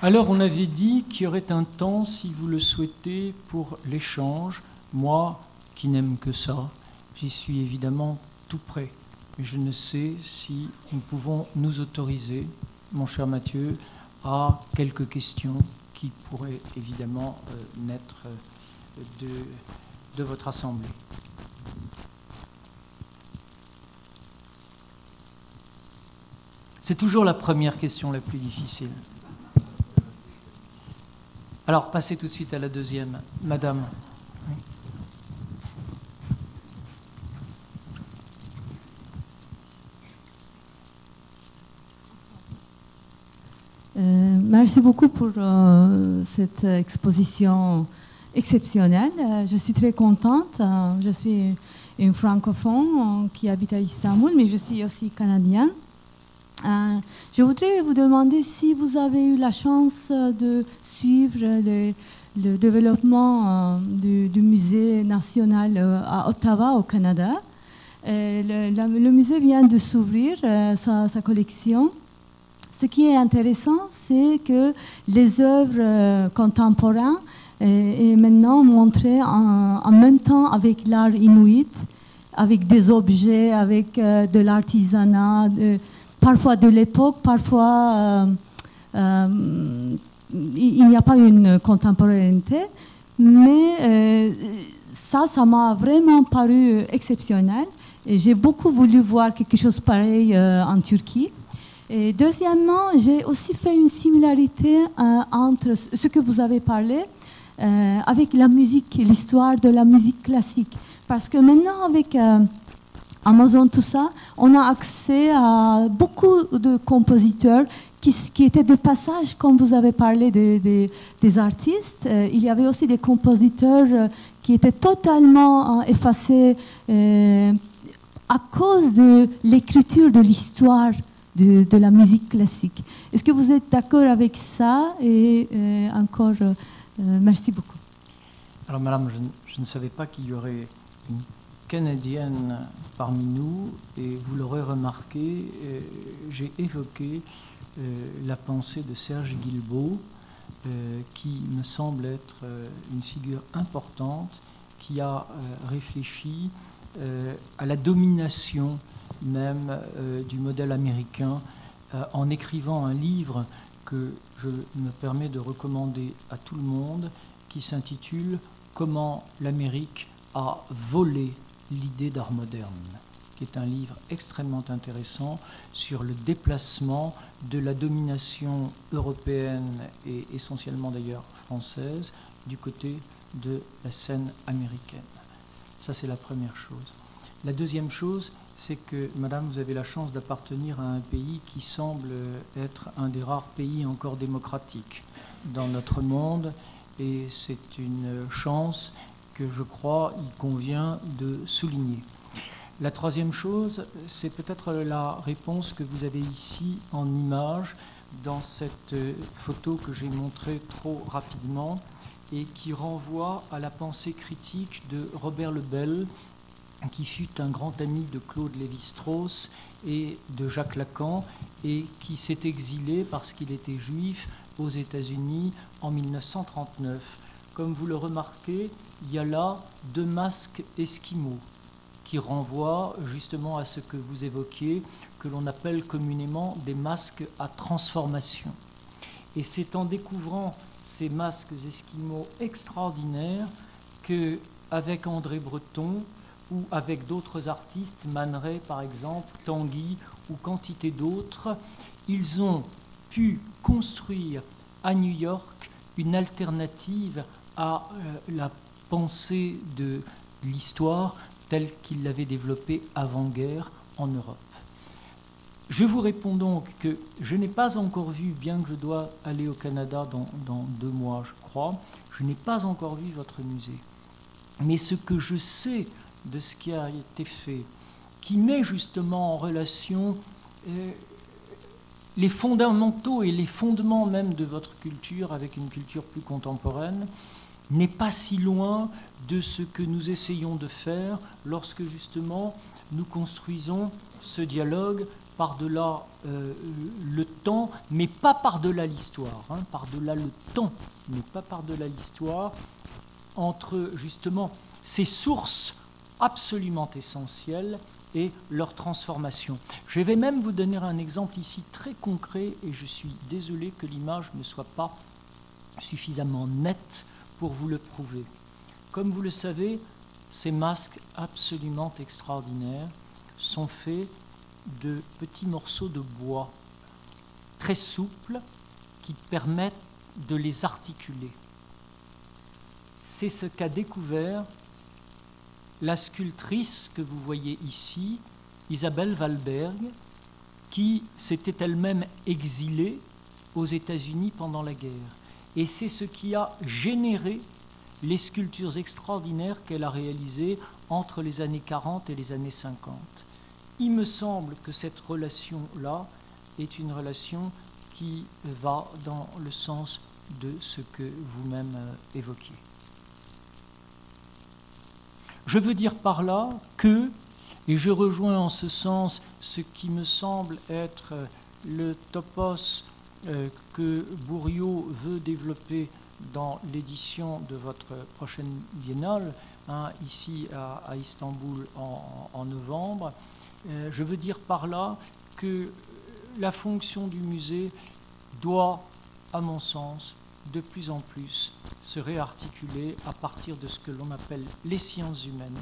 S3: Alors, on avait dit qu'il y aurait un temps, si vous le souhaitez, pour l'échange. Moi, qui n'aime que ça, j'y suis évidemment tout prêt. Mais je ne sais si nous pouvons nous autoriser, mon cher Mathieu, à quelques questions qui pourraient évidemment naître de votre assemblée. C'est toujours la première question la plus difficile. Alors, passez tout de suite à la deuxième. Madame.
S4: Merci beaucoup pour cette exposition exceptionnelle. Je suis très contente. Je suis une francophone qui habite à Istanbul, mais je suis aussi canadienne. Je voudrais vous demander si vous avez eu la chance de suivre le développement du musée national à Ottawa, au Canada. Le musée vient de s'ouvrir sa collection. Ce qui est intéressant, c'est que les œuvres contemporaines est maintenant montrées en même temps avec l'art inuit, avec des objets, avec de l'artisanat, parfois de l'époque, parfois il n'y a pas une contemporanéité, mais ça m'a vraiment paru exceptionnel. Et j'ai beaucoup voulu voir quelque chose pareil en Turquie. Et deuxièmement, j'ai aussi fait une similarité entre ce que vous avez parlé avec la musique, l'histoire de la musique classique. Parce que maintenant, avec Amazon, tout ça, on a accès à beaucoup de compositeurs qui étaient de passage, comme vous avez parlé des artistes. Il y avait aussi des compositeurs qui étaient totalement effacés à cause de l'écriture de l'histoire de la musique classique. Est-ce que vous êtes d'accord avec ça? Et encore, merci beaucoup.
S3: Alors, madame, je ne savais pas qu'il y aurait une Canadienne parmi nous, et vous l'aurez remarqué, j'ai évoqué la pensée de Serge Guilbeault, qui me semble être une figure importante, qui a réfléchi à la domination même du modèle américain en écrivant un livre que je me permets de recommander à tout le monde, qui s'intitule « Comment l'Amérique a volé l'idée d'art moderne, qui est un livre extrêmement intéressant sur le déplacement de la domination européenne et essentiellement d'ailleurs française du côté de la scène américaine. Ça, c'est la première chose. La deuxième chose, c'est que, madame, vous avez la chance d'appartenir à un pays qui semble être un des rares pays encore démocratiques dans notre monde, et c'est une chance que je crois il convient de souligner. La troisième chose, c'est peut-être la réponse que vous avez ici en image dans cette photo que j'ai montrée trop rapidement et qui renvoie à la pensée critique de Robert le Bel, qui fut un grand ami de Claude Lévi-Strauss et de Jacques Lacan et qui s'est exilé parce qu'il était juif aux États-Unis en 1939. Comme vous le remarquez, il y a là 2 masques esquimaux qui renvoient justement à ce que vous évoquiez, que l'on appelle communément des masques à transformation. Et c'est en découvrant ces masques esquimaux extraordinaires que, avec André Breton ou avec d'autres artistes, Man Ray par exemple, Tanguy ou quantité d'autres, ils ont pu construire à New York une alternative à la pensée de l'histoire telle qu'il l'avait développée avant-guerre en Europe. Je vous réponds donc que je n'ai pas encore vu, bien que je dois aller au Canada dans 2 mois, je crois, je n'ai pas encore vu votre musée. Mais ce que je sais de ce qui a été fait, qui met justement en relation les fondamentaux et les fondements même de votre culture avec une culture plus contemporaine, n'est pas si loin de ce que nous essayons de faire lorsque justement nous construisons ce dialogue par-delà le temps, mais pas par-delà l'histoire, par-delà le temps, mais pas par-delà l'histoire, entre justement ces sources absolument essentielles et leur transformation. Je vais même vous donner un exemple ici très concret, et je suis désolé que l'image ne soit pas suffisamment nette pour vous le prouver. Comme vous le savez, ces masques absolument extraordinaires sont faits de petits morceaux de bois très souples qui permettent de les articuler. C'est ce qu'a découvert la sculptrice que vous voyez ici, Isabelle Wallberg, qui s'était elle-même exilée aux États-Unis pendant la guerre. Et c'est ce qui a généré les sculptures extraordinaires qu'elle a réalisées entre les années 40 et les années 50. Il me semble que cette relation-là est une relation qui va dans le sens de ce que vous-même évoquiez. Je veux dire par là que, et je rejoins en ce sens ce qui me semble être le topos que Bourriaud veut développer dans l'édition de votre prochaine biennale, ici à Istanbul en novembre, je veux dire par là que la fonction du musée doit, à mon sens, de plus en plus se réarticuler à partir de ce que l'on appelle les sciences humaines,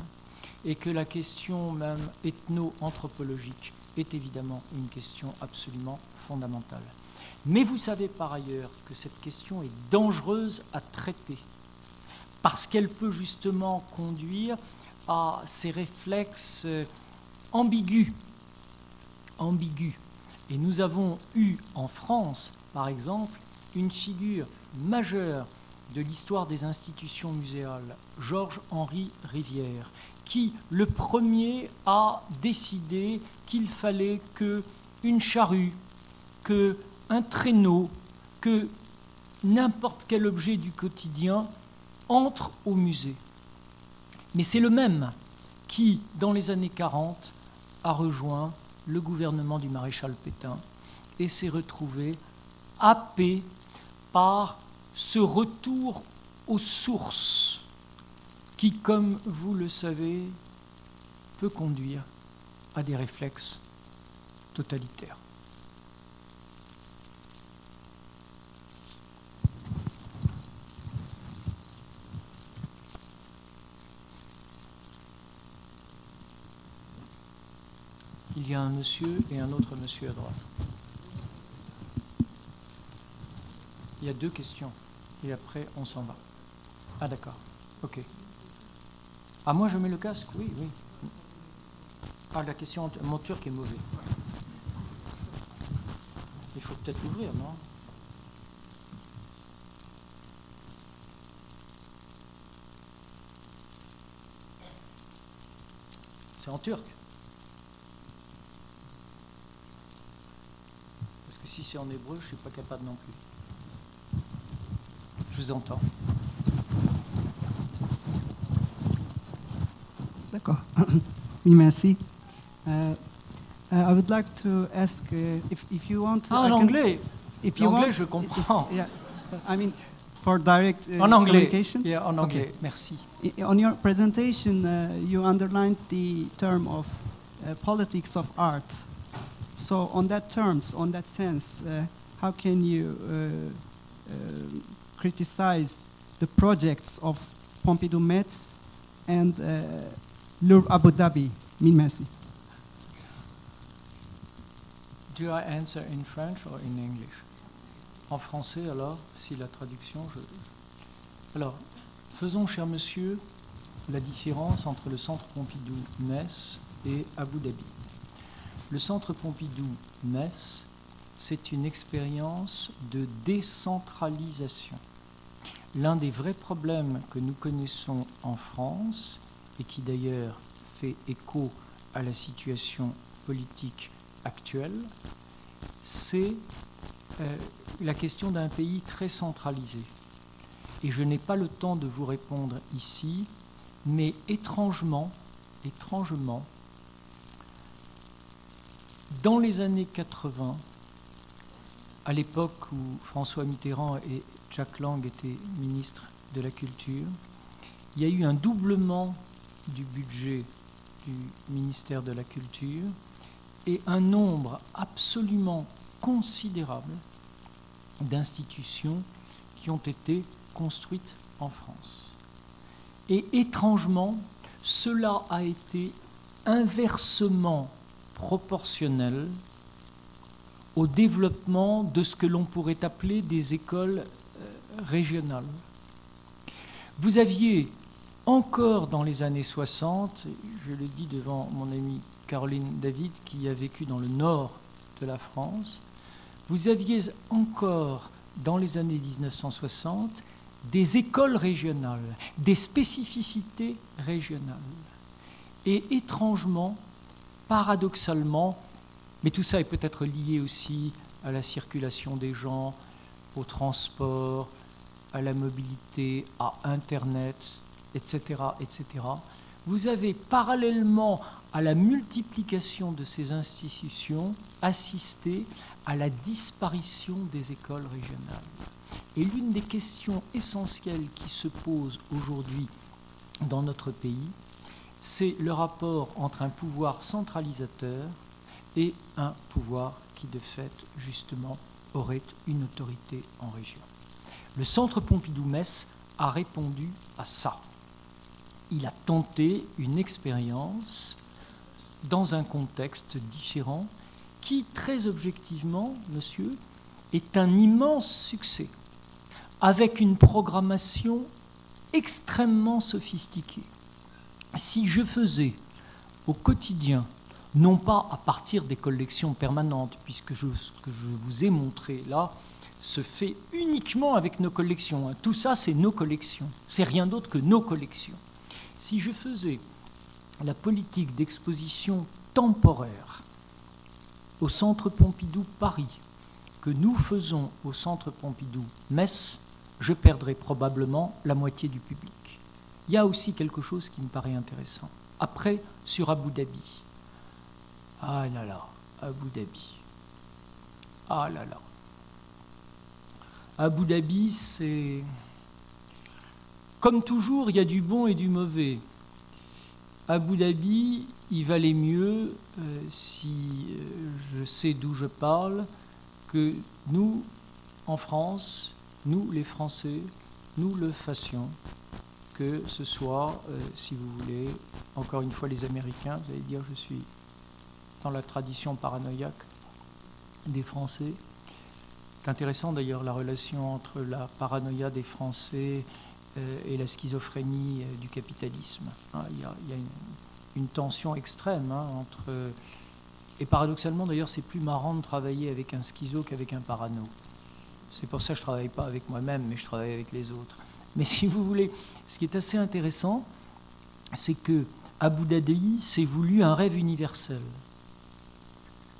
S3: et que la question même ethno-anthropologique est évidemment une question absolument fondamentale. Mais vous savez par ailleurs que cette question est dangereuse à traiter, parce qu'elle peut justement conduire à ces réflexes ambigus. Et nous avons eu en France, par exemple, une figure majeure de l'histoire des institutions muséales, Georges-Henri Rivière, qui, le premier, a décidé qu'il fallait qu'une charrue, qu'un traîneau, que n'importe quel objet du quotidien entre au musée. Mais c'est le même qui, dans les années 40, a rejoint le gouvernement du maréchal Pétain et s'est retrouvé happé par ce retour aux sources qui, comme vous le savez, peut conduire à des réflexes totalitaires. Il y a un monsieur et un autre monsieur à droite. Il y a 2 questions. Et après, on s'en va. Ah d'accord. Ok. Ah, moi je mets le casque? Oui, oui. Ah, la question, mon turc est mauvais. Il faut peut-être l'ouvrir, non? C'est en turc. Parce que si c'est en hébreu, je ne suis pas capable non plus. Je vous entends.
S5: D'accord. Oui, merci. I would like to ask if you want.
S3: Ah, en anglais.
S5: If you
S3: L'anglais,
S5: want,
S3: je comprends.
S5: Yeah, I mean, for direct
S3: En anglais.
S5: communication.
S3: Yeah, en anglais.
S5: Okay.
S3: Merci.
S5: On your presentation, you underlined the term of politics of art. So, on that terms, on that sense, how can you criticize the projects of Pompidou Metz and Louvre Abu Dhabi? Mille merci.
S3: Do I answer in French or in English? En français, alors, si la traduction... Alors, faisons, cher monsieur, la différence entre le Centre Pompidou-Metz et Abu Dhabi. Le Centre Pompidou-Metz, c'est une expérience de décentralisation. L'un des vrais problèmes que nous connaissons en France, et qui d'ailleurs fait écho à la situation politique actuelle, c'est la question d'un pays très centralisé. Et je n'ai pas le temps de vous répondre ici, mais étrangement, dans les années 80, à l'époque où François Mitterrand et Jack Lang étaient ministres de la Culture, il y a eu un doublement du budget du ministère de la Culture et un nombre absolument considérable d'institutions qui ont été construites en France. Et étrangement, cela a été inversement proportionnel au développement de ce que l'on pourrait appeler des écoles régionales. Vous aviez encore dans les années 60, je le dis devant mon amie Caroline David qui a vécu dans le nord de la France, vous aviez encore dans les années 1960 des écoles régionales, des spécificités régionales. Et étrangement, paradoxalement, mais tout ça est peut-être lié aussi à la circulation des gens, au transport, à la mobilité, à Internet, etc., etc. Vous avez, parallèlement à la multiplication de ces institutions, assisté à la disparition des écoles régionales. Et l'une des questions essentielles qui se posent aujourd'hui dans notre pays, c'est le rapport entre un pouvoir centralisateur et un pouvoir qui, de fait, justement, aurait une autorité en région. Le Centre Pompidou-Metz a répondu à ça. Il a tenté une expérience dans un contexte différent qui, très objectivement, monsieur, est un immense succès, avec une programmation extrêmement sophistiquée. Si je faisais au quotidien, non pas à partir des collections permanentes, puisque ce que je vous ai montré là se fait uniquement avec nos collections. Tout ça, c'est nos collections. C'est rien d'autre que nos collections. Si je faisais la politique d'exposition temporaire au Centre Pompidou Paris, que nous faisons au Centre Pompidou Metz, je perdrais probablement la moitié du public. Il y a aussi quelque chose qui me paraît intéressant. Après, sur Abu Dhabi. Ah là là, Abu Dhabi. Ah là là. Abu Dhabi, c'est... Comme toujours, il y a du bon et du mauvais. Abu Dhabi, il valait mieux, si je sais d'où je parle, que nous, en France, nous les Français, nous le fassions, que ce soit, si vous voulez, encore une fois les Américains, vous allez dire je suis dans la tradition paranoïaque des Français. C'est intéressant d'ailleurs la relation entre la paranoïa des Français et la schizophrénie du capitalisme. Il y a une tension extrême entre... Et paradoxalement d'ailleurs, c'est plus marrant de travailler avec un schizo qu'avec un parano. C'est pour ça que je ne travaille pas avec moi-même, mais je travaille avec les autres. Mais si vous voulez, ce qui est assez intéressant, c'est que Abu Dhabi s'est voulu un rêve universel.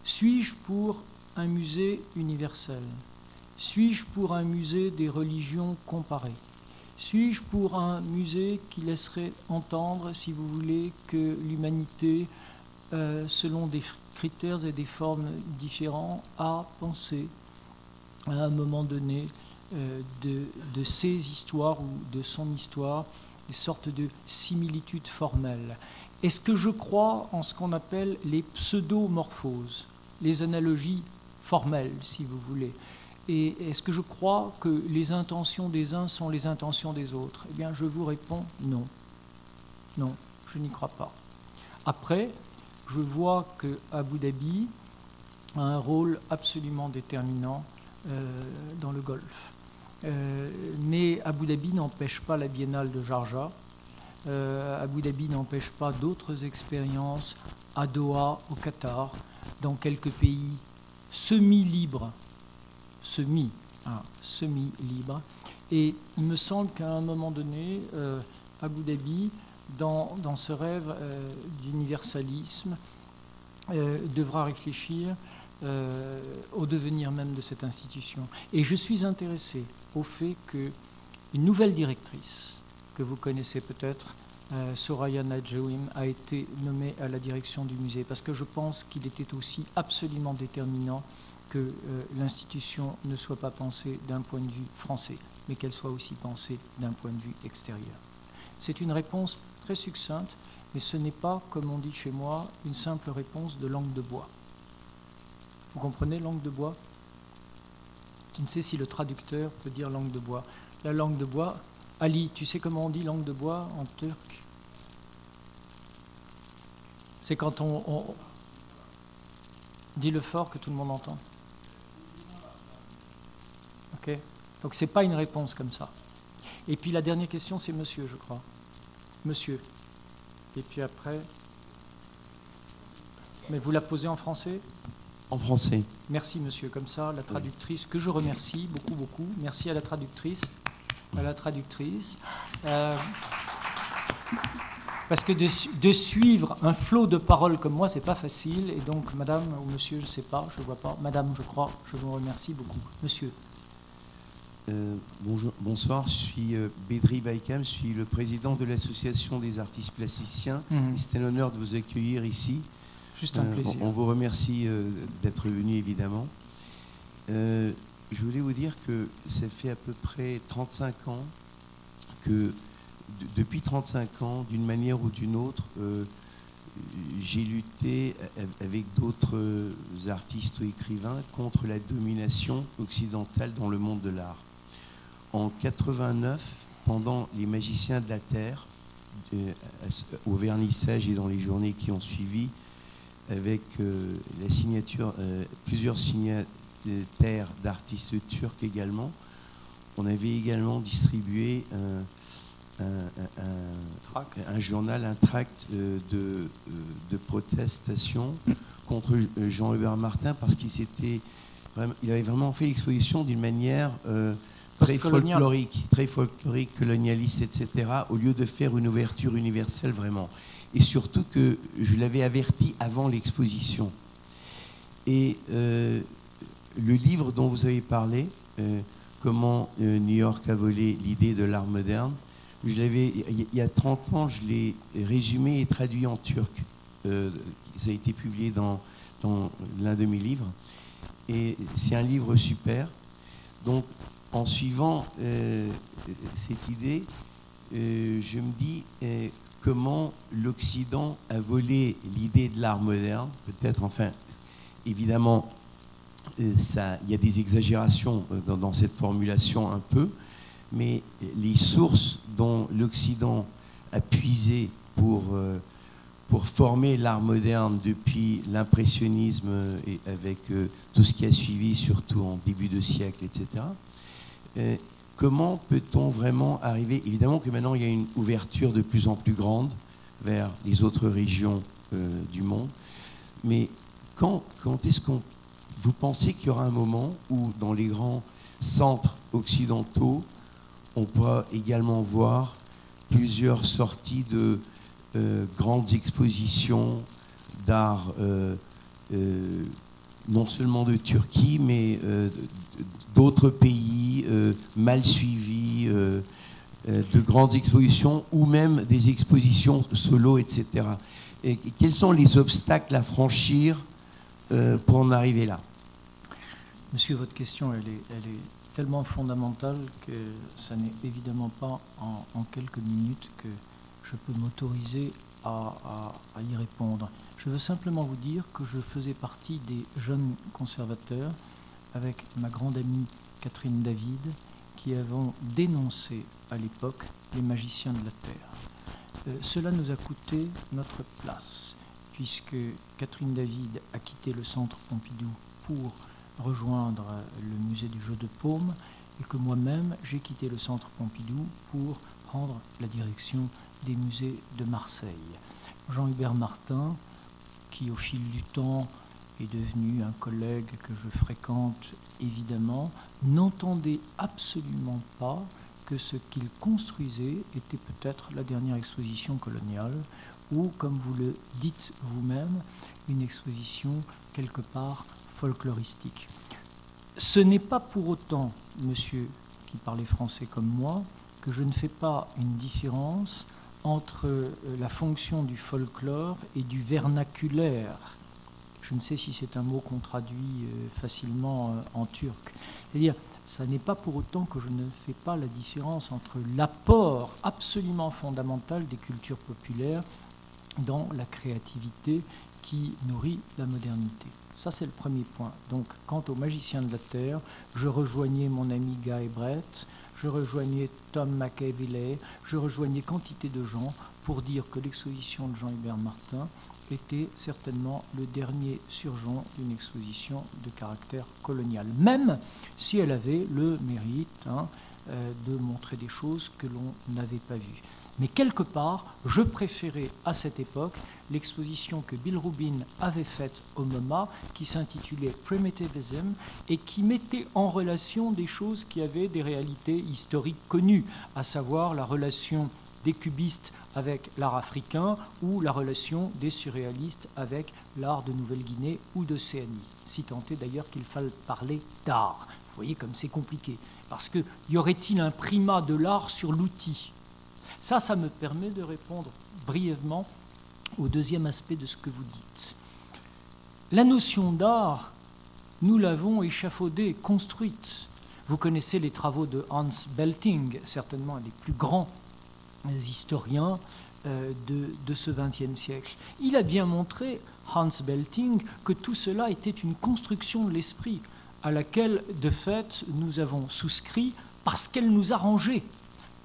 S3: Suis-je pour un musée universel? Suis-je pour un musée des religions comparées? Suis-je pour un musée qui laisserait entendre, si vous voulez, que l'humanité, selon des critères et des formes différents, a pensé à un moment donné de ses histoires ou de son histoire des sortes de similitudes formelles? Est-ce que je crois en ce qu'on appelle les pseudomorphoses, les analogies formelles, si vous voulez? Et est-ce que je crois que les intentions des uns sont les intentions des autres? Eh bien, je vous réponds non. Non, je n'y crois pas. Après, je vois que Abu Dhabi a un rôle absolument déterminant dans le Golfe. Mais Abu Dhabi n'empêche pas la Biennale de Sharjah. Abu Dhabi n'empêche pas d'autres expériences à Doha, au Qatar, dans quelques pays semi-libres. Semi-libre. Et il me semble qu'à un moment donné, Abu Dhabi, dans ce rêve d'universalisme, devra réfléchir au devenir même de cette institution. Et je suis intéressé au fait qu'une nouvelle directrice, que vous connaissez peut-être, Soraya Nadjouim, a été nommée à la direction du musée, parce que je pense qu'il était aussi absolument déterminant que l'institution ne soit pas pensée d'un point de vue français, mais qu'elle soit aussi pensée d'un point de vue extérieur. C'est une réponse très succincte, mais ce n'est pas, comme on dit chez moi, une simple réponse de langue de bois. Vous comprenez, langue de bois? Je ne sais si le traducteur peut dire langue de bois. La langue de bois, Ali, tu sais comment on dit langue de bois en turc? C'est quand on... Dis-le fort que tout le monde entend. Ok? Donc c'est pas une réponse comme ça. Et puis la dernière question, c'est monsieur, je crois. Monsieur. Et puis après... Mais vous la posez en français?
S6: En français.
S3: Merci monsieur, comme ça, la traductrice, que je remercie beaucoup, beaucoup. Merci à la traductrice. Parce que de suivre un flot de paroles comme moi, c'est pas facile. Et donc, madame ou monsieur, je sais pas, je vois pas. Madame, je crois, je vous remercie beaucoup. Monsieur.
S6: Bonjour, bonsoir, je suis Bédri Baïkam, je suis le président de l'association des artistes plasticiens. C'est un honneur de vous accueillir ici.
S3: Juste un plaisir.
S6: On vous remercie d'être venu, évidemment. Je voulais vous dire que ça fait à peu près 35 ans que, depuis 35 ans, d'une manière ou d'une autre, j'ai lutté avec d'autres artistes ou écrivains contre la domination occidentale dans le monde de l'art. En 89, pendant les Magiciens de la Terre, au vernissage et dans les journées qui ont suivi, avec la signature, plusieurs signataires d'artistes turcs également, on avait également distribué un journal, un tract de protestation contre Jean-Hubert Martin, parce il avait vraiment fait l'exposition d'une manière très folklorique, colonialiste, etc., au lieu de faire une ouverture universelle vraiment. Et surtout que je l'avais averti avant l'exposition. Et le livre dont vous avez parlé, Comment New York a volé l'idée de l'art moderne, il y a 30 ans, je l'ai résumé et traduit en turc. Ça a été publié dans l'un de mes livres. Et c'est un livre super. Donc, en suivant cette idée, je me dis comment l'Occident a volé l'idée de l'art moderne. Peut-être, enfin, évidemment, il y a des exagérations dans cette formulation un peu, mais les sources dont l'Occident a puisé pour pour former l'art moderne depuis l'impressionnisme et avec tout ce qui a suivi, surtout en début de siècle, etc. Comment peut-on vraiment arriver? Évidemment que maintenant il y a une ouverture de plus en plus grande vers les autres régions du monde, mais quand est-ce vous pensez qu'il y aura un moment où dans les grands centres occidentaux on pourra également voir plusieurs sorties de grandes expositions d'art, non seulement de Turquie, mais d'autres pays mal suivis, de grandes expositions ou même des expositions solo, etc. Et quels sont les obstacles à franchir pour en arriver là?
S3: Monsieur, votre question, elle est tellement fondamentale que ça n'est évidemment pas en quelques minutes que je peux m'autoriser à y répondre. Je veux simplement vous dire que je faisais partie des jeunes conservateurs avec ma grande amie Catherine David qui avons dénoncé à l'époque les magiciens de la Terre. Cela nous a coûté notre place puisque Catherine David a quitté le centre Pompidou pour rejoindre le musée du jeu de paume et que moi-même j'ai quitté le centre Pompidou pour prendre la direction des musées de Marseille. Jean-Hubert Martin, qui au fil du temps est devenu un collègue que je fréquente évidemment, n'entendait absolument pas que ce qu'il construisait était peut-être la dernière exposition coloniale ou, comme vous le dites vous-même, une exposition quelque part folkloristique. Ce n'est pas pour autant, monsieur qui parlait français comme moi, que je ne fais pas une différence entre la fonction du folklore et du vernaculaire. Je ne sais si c'est un mot qu'on traduit facilement en turc. C'est-à-dire, ça n'est pas pour autant que je ne fais pas la différence entre l'apport absolument fondamental des cultures populaires dans la créativité qui nourrit la modernité. Ça, c'est le premier point. Donc, quant aux magiciens de la Terre, je rejoignais mon ami Guy Brett, je rejoignais Tom McAvilley, je rejoignais quantité de gens pour dire que l'exposition de Jean-Hubert Martin était certainement le dernier surgeon d'une exposition de caractère colonial, même si elle avait le mérite de montrer des choses que l'on n'avait pas vues. Mais quelque part, je préférais à cette époque l'exposition que Bill Rubin avait faite au MoMA, qui s'intitulait Primitivism et qui mettait en relation des choses qui avaient des réalités historiques connues, à savoir la relation des cubistes avec l'art africain ou la relation des surréalistes avec l'art de Nouvelle-Guinée ou d'Océanie, si tant est d'ailleurs qu'il faille parler d'art. Vous voyez comme c'est compliqué, parce que y aurait-il un primat de l'art sur l'outil ? Ça me permet de répondre brièvement au deuxième aspect de ce que vous dites. La notion d'art, nous l'avons échafaudée, construite. Vous connaissez les travaux de Hans Belting, certainement un des plus grands historiens de ce XXe siècle. Il a bien montré, Hans Belting, que tout cela était une construction de l'esprit à laquelle, de fait, nous avons souscrit parce qu'elle nous arrangeait.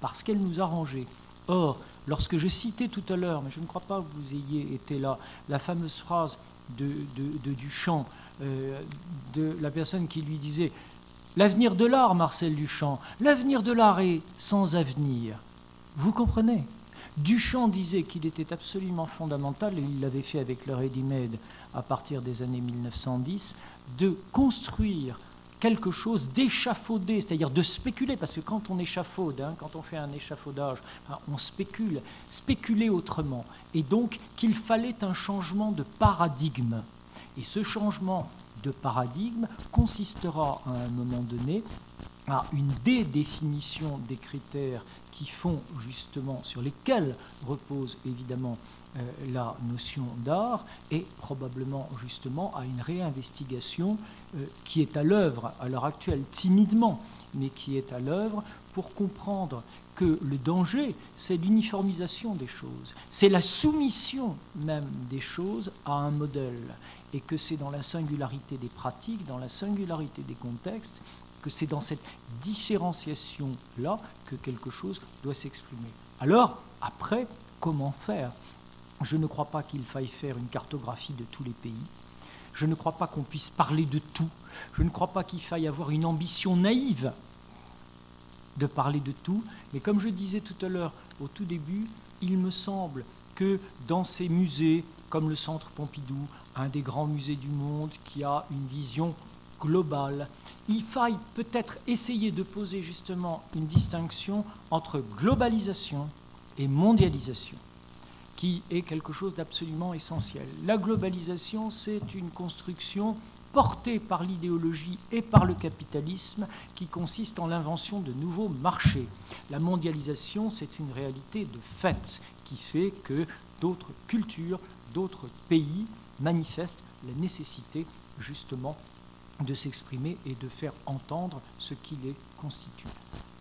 S3: Parce qu'elle nous arrangeait. Or, lorsque je citais tout à l'heure, mais je ne crois pas que vous ayez été là, la fameuse phrase de Duchamp, de la personne qui lui disait « L'avenir de l'art, Marcel Duchamp, l'avenir de l'art est sans avenir ». Vous comprenez ? Duchamp disait qu'il était absolument fondamental, et il l'avait fait avec le ready-made à partir des années 1910, de construire quelque chose d'échafaudé, c'est-à-dire de spéculer, parce que quand on échafaude, quand on fait un échafaudage, on spécule, spéculer autrement. Et donc qu'il fallait un changement de paradigme. Et ce changement de paradigme consistera à un moment donné à une dédéfinition des critères qui font justement, sur lesquels repose évidemment la notion d'art, et probablement justement à une réinvestigation qui est à l'œuvre à l'heure actuelle, timidement, mais qui est à l'œuvre pour comprendre que le danger, c'est l'uniformisation des choses, c'est la soumission même des choses à un modèle, et que c'est dans la singularité des pratiques, dans la singularité des contextes, que c'est dans cette différenciation-là que quelque chose doit s'exprimer. Alors, après, comment faire ? Je ne crois pas qu'il faille faire une cartographie de tous les pays. Je ne crois pas qu'on puisse parler de tout. Je ne crois pas qu'il faille avoir une ambition naïve de parler de tout. Mais comme je disais tout à l'heure, au tout début, il me semble que dans ces musées, comme le Centre Pompidou, un des grands musées du monde qui a une vision globale, il faille peut-être essayer de poser justement une distinction entre globalisation et mondialisation, qui est quelque chose d'absolument essentiel. La globalisation, c'est une construction portée par l'idéologie et par le capitalisme qui consiste en l'invention de nouveaux marchés. La mondialisation, c'est une réalité de fait qui fait que d'autres cultures, d'autres pays manifestent la nécessité justement de s'exprimer et de faire entendre ce qui les constitue.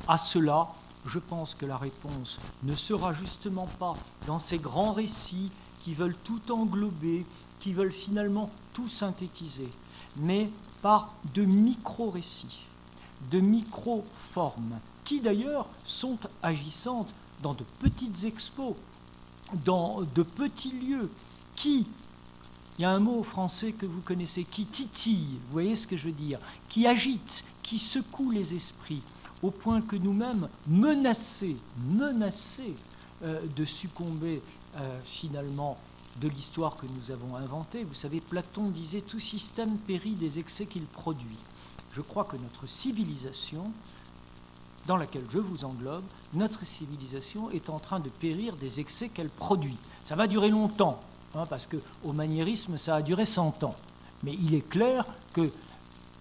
S3: À cela, je pense que la réponse ne sera justement pas dans ces grands récits qui veulent tout englober, qui veulent finalement tout synthétiser, mais par de micro-récits, de micro-formes, qui d'ailleurs sont agissantes dans de petites expos, dans de petits lieux, qui, il y a un mot français que vous connaissez, qui titille, vous voyez ce que je veux dire, qui agite, qui secoue les esprits, au point que nous-mêmes, menacés de succomber finalement de l'histoire que nous avons inventée. Vous savez, Platon disait « tout système périt des excès qu'il produit ». Je crois que notre civilisation, dans laquelle je vous englobe, notre civilisation est en train de périr des excès qu'elle produit. Ça va durer longtemps, hein, parce qu'au maniérisme, ça a duré 100 ans. Mais il est clair que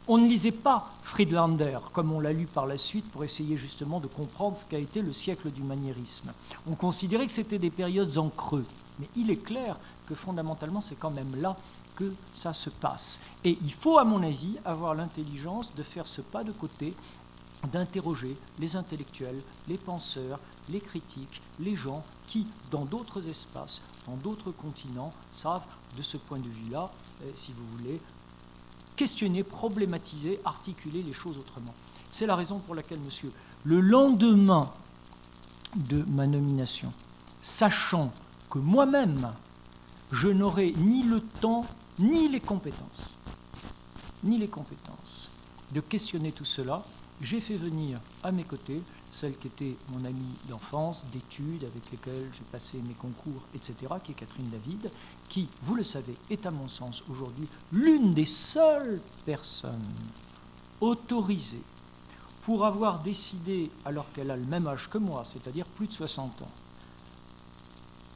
S3: on ne lisait pas Friedlander, comme on l'a lu par la suite, pour essayer justement de comprendre ce qu'a été le siècle du maniérisme. On considérait que c'était des périodes en creux. Mais il est clair que fondamentalement, c'est quand même là que ça se passe. Et il faut, à mon avis, avoir l'intelligence de faire ce pas de côté, d'interroger les intellectuels, les penseurs, les critiques, les gens qui, dans d'autres espaces, dans d'autres continents, savent, de ce point de vue-là, si vous voulez, questionner, problématiser, articuler les choses autrement. C'est la raison pour laquelle, monsieur, le lendemain de ma nomination, sachant que moi-même, je n'aurai ni le temps, ni les compétences de questionner tout cela, j'ai fait venir à mes côtés celle qui était mon amie d'enfance, d'études, avec lesquelles j'ai passé mes concours, etc., qui est Catherine David, qui, vous le savez, est à mon sens aujourd'hui l'une des seules personnes autorisées pour avoir décidé, alors qu'elle a le même âge que moi, c'est-à-dire plus de 60 ans,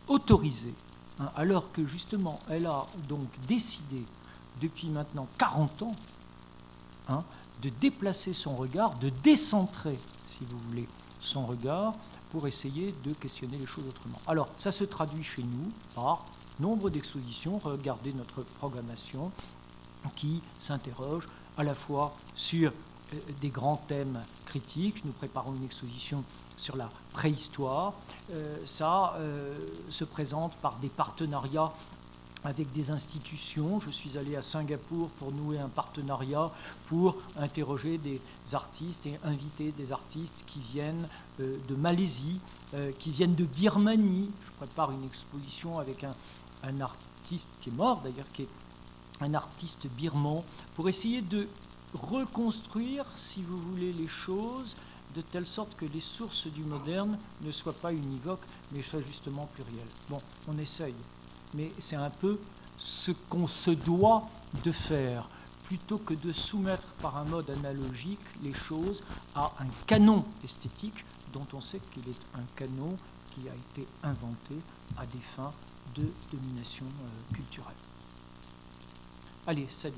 S3: autorisée, hein, alors que justement elle a donc décidé depuis maintenant 40 ans, hein, de déplacer son regard, de décentrer, si vous voulez, son regard pour essayer de questionner les choses autrement. Alors, ça se traduit chez nous par nombre d'expositions. Regardez notre programmation qui s'interroge à la fois sur des grands thèmes critiques. Nous préparons une exposition sur la préhistoire. Ça se présente par des partenariats avec des institutions. Je suis allé à Singapour pour nouer un partenariat pour interroger des artistes et inviter des artistes qui viennent de Malaisie, qui viennent de Birmanie. Je prépare une exposition avec un artiste qui est mort d'ailleurs, qui est un artiste birman, pour essayer de reconstruire, si vous voulez, les choses de telle sorte que les sources du moderne ne soient pas univoques, mais soient justement plurielles. Bon, on essaye. Mais c'est un peu ce qu'on se doit de faire, plutôt que de soumettre par un mode analogique les choses à un canon esthétique dont on sait qu'il est un canon qui a été inventé à des fins de domination culturelle. Allez, salut.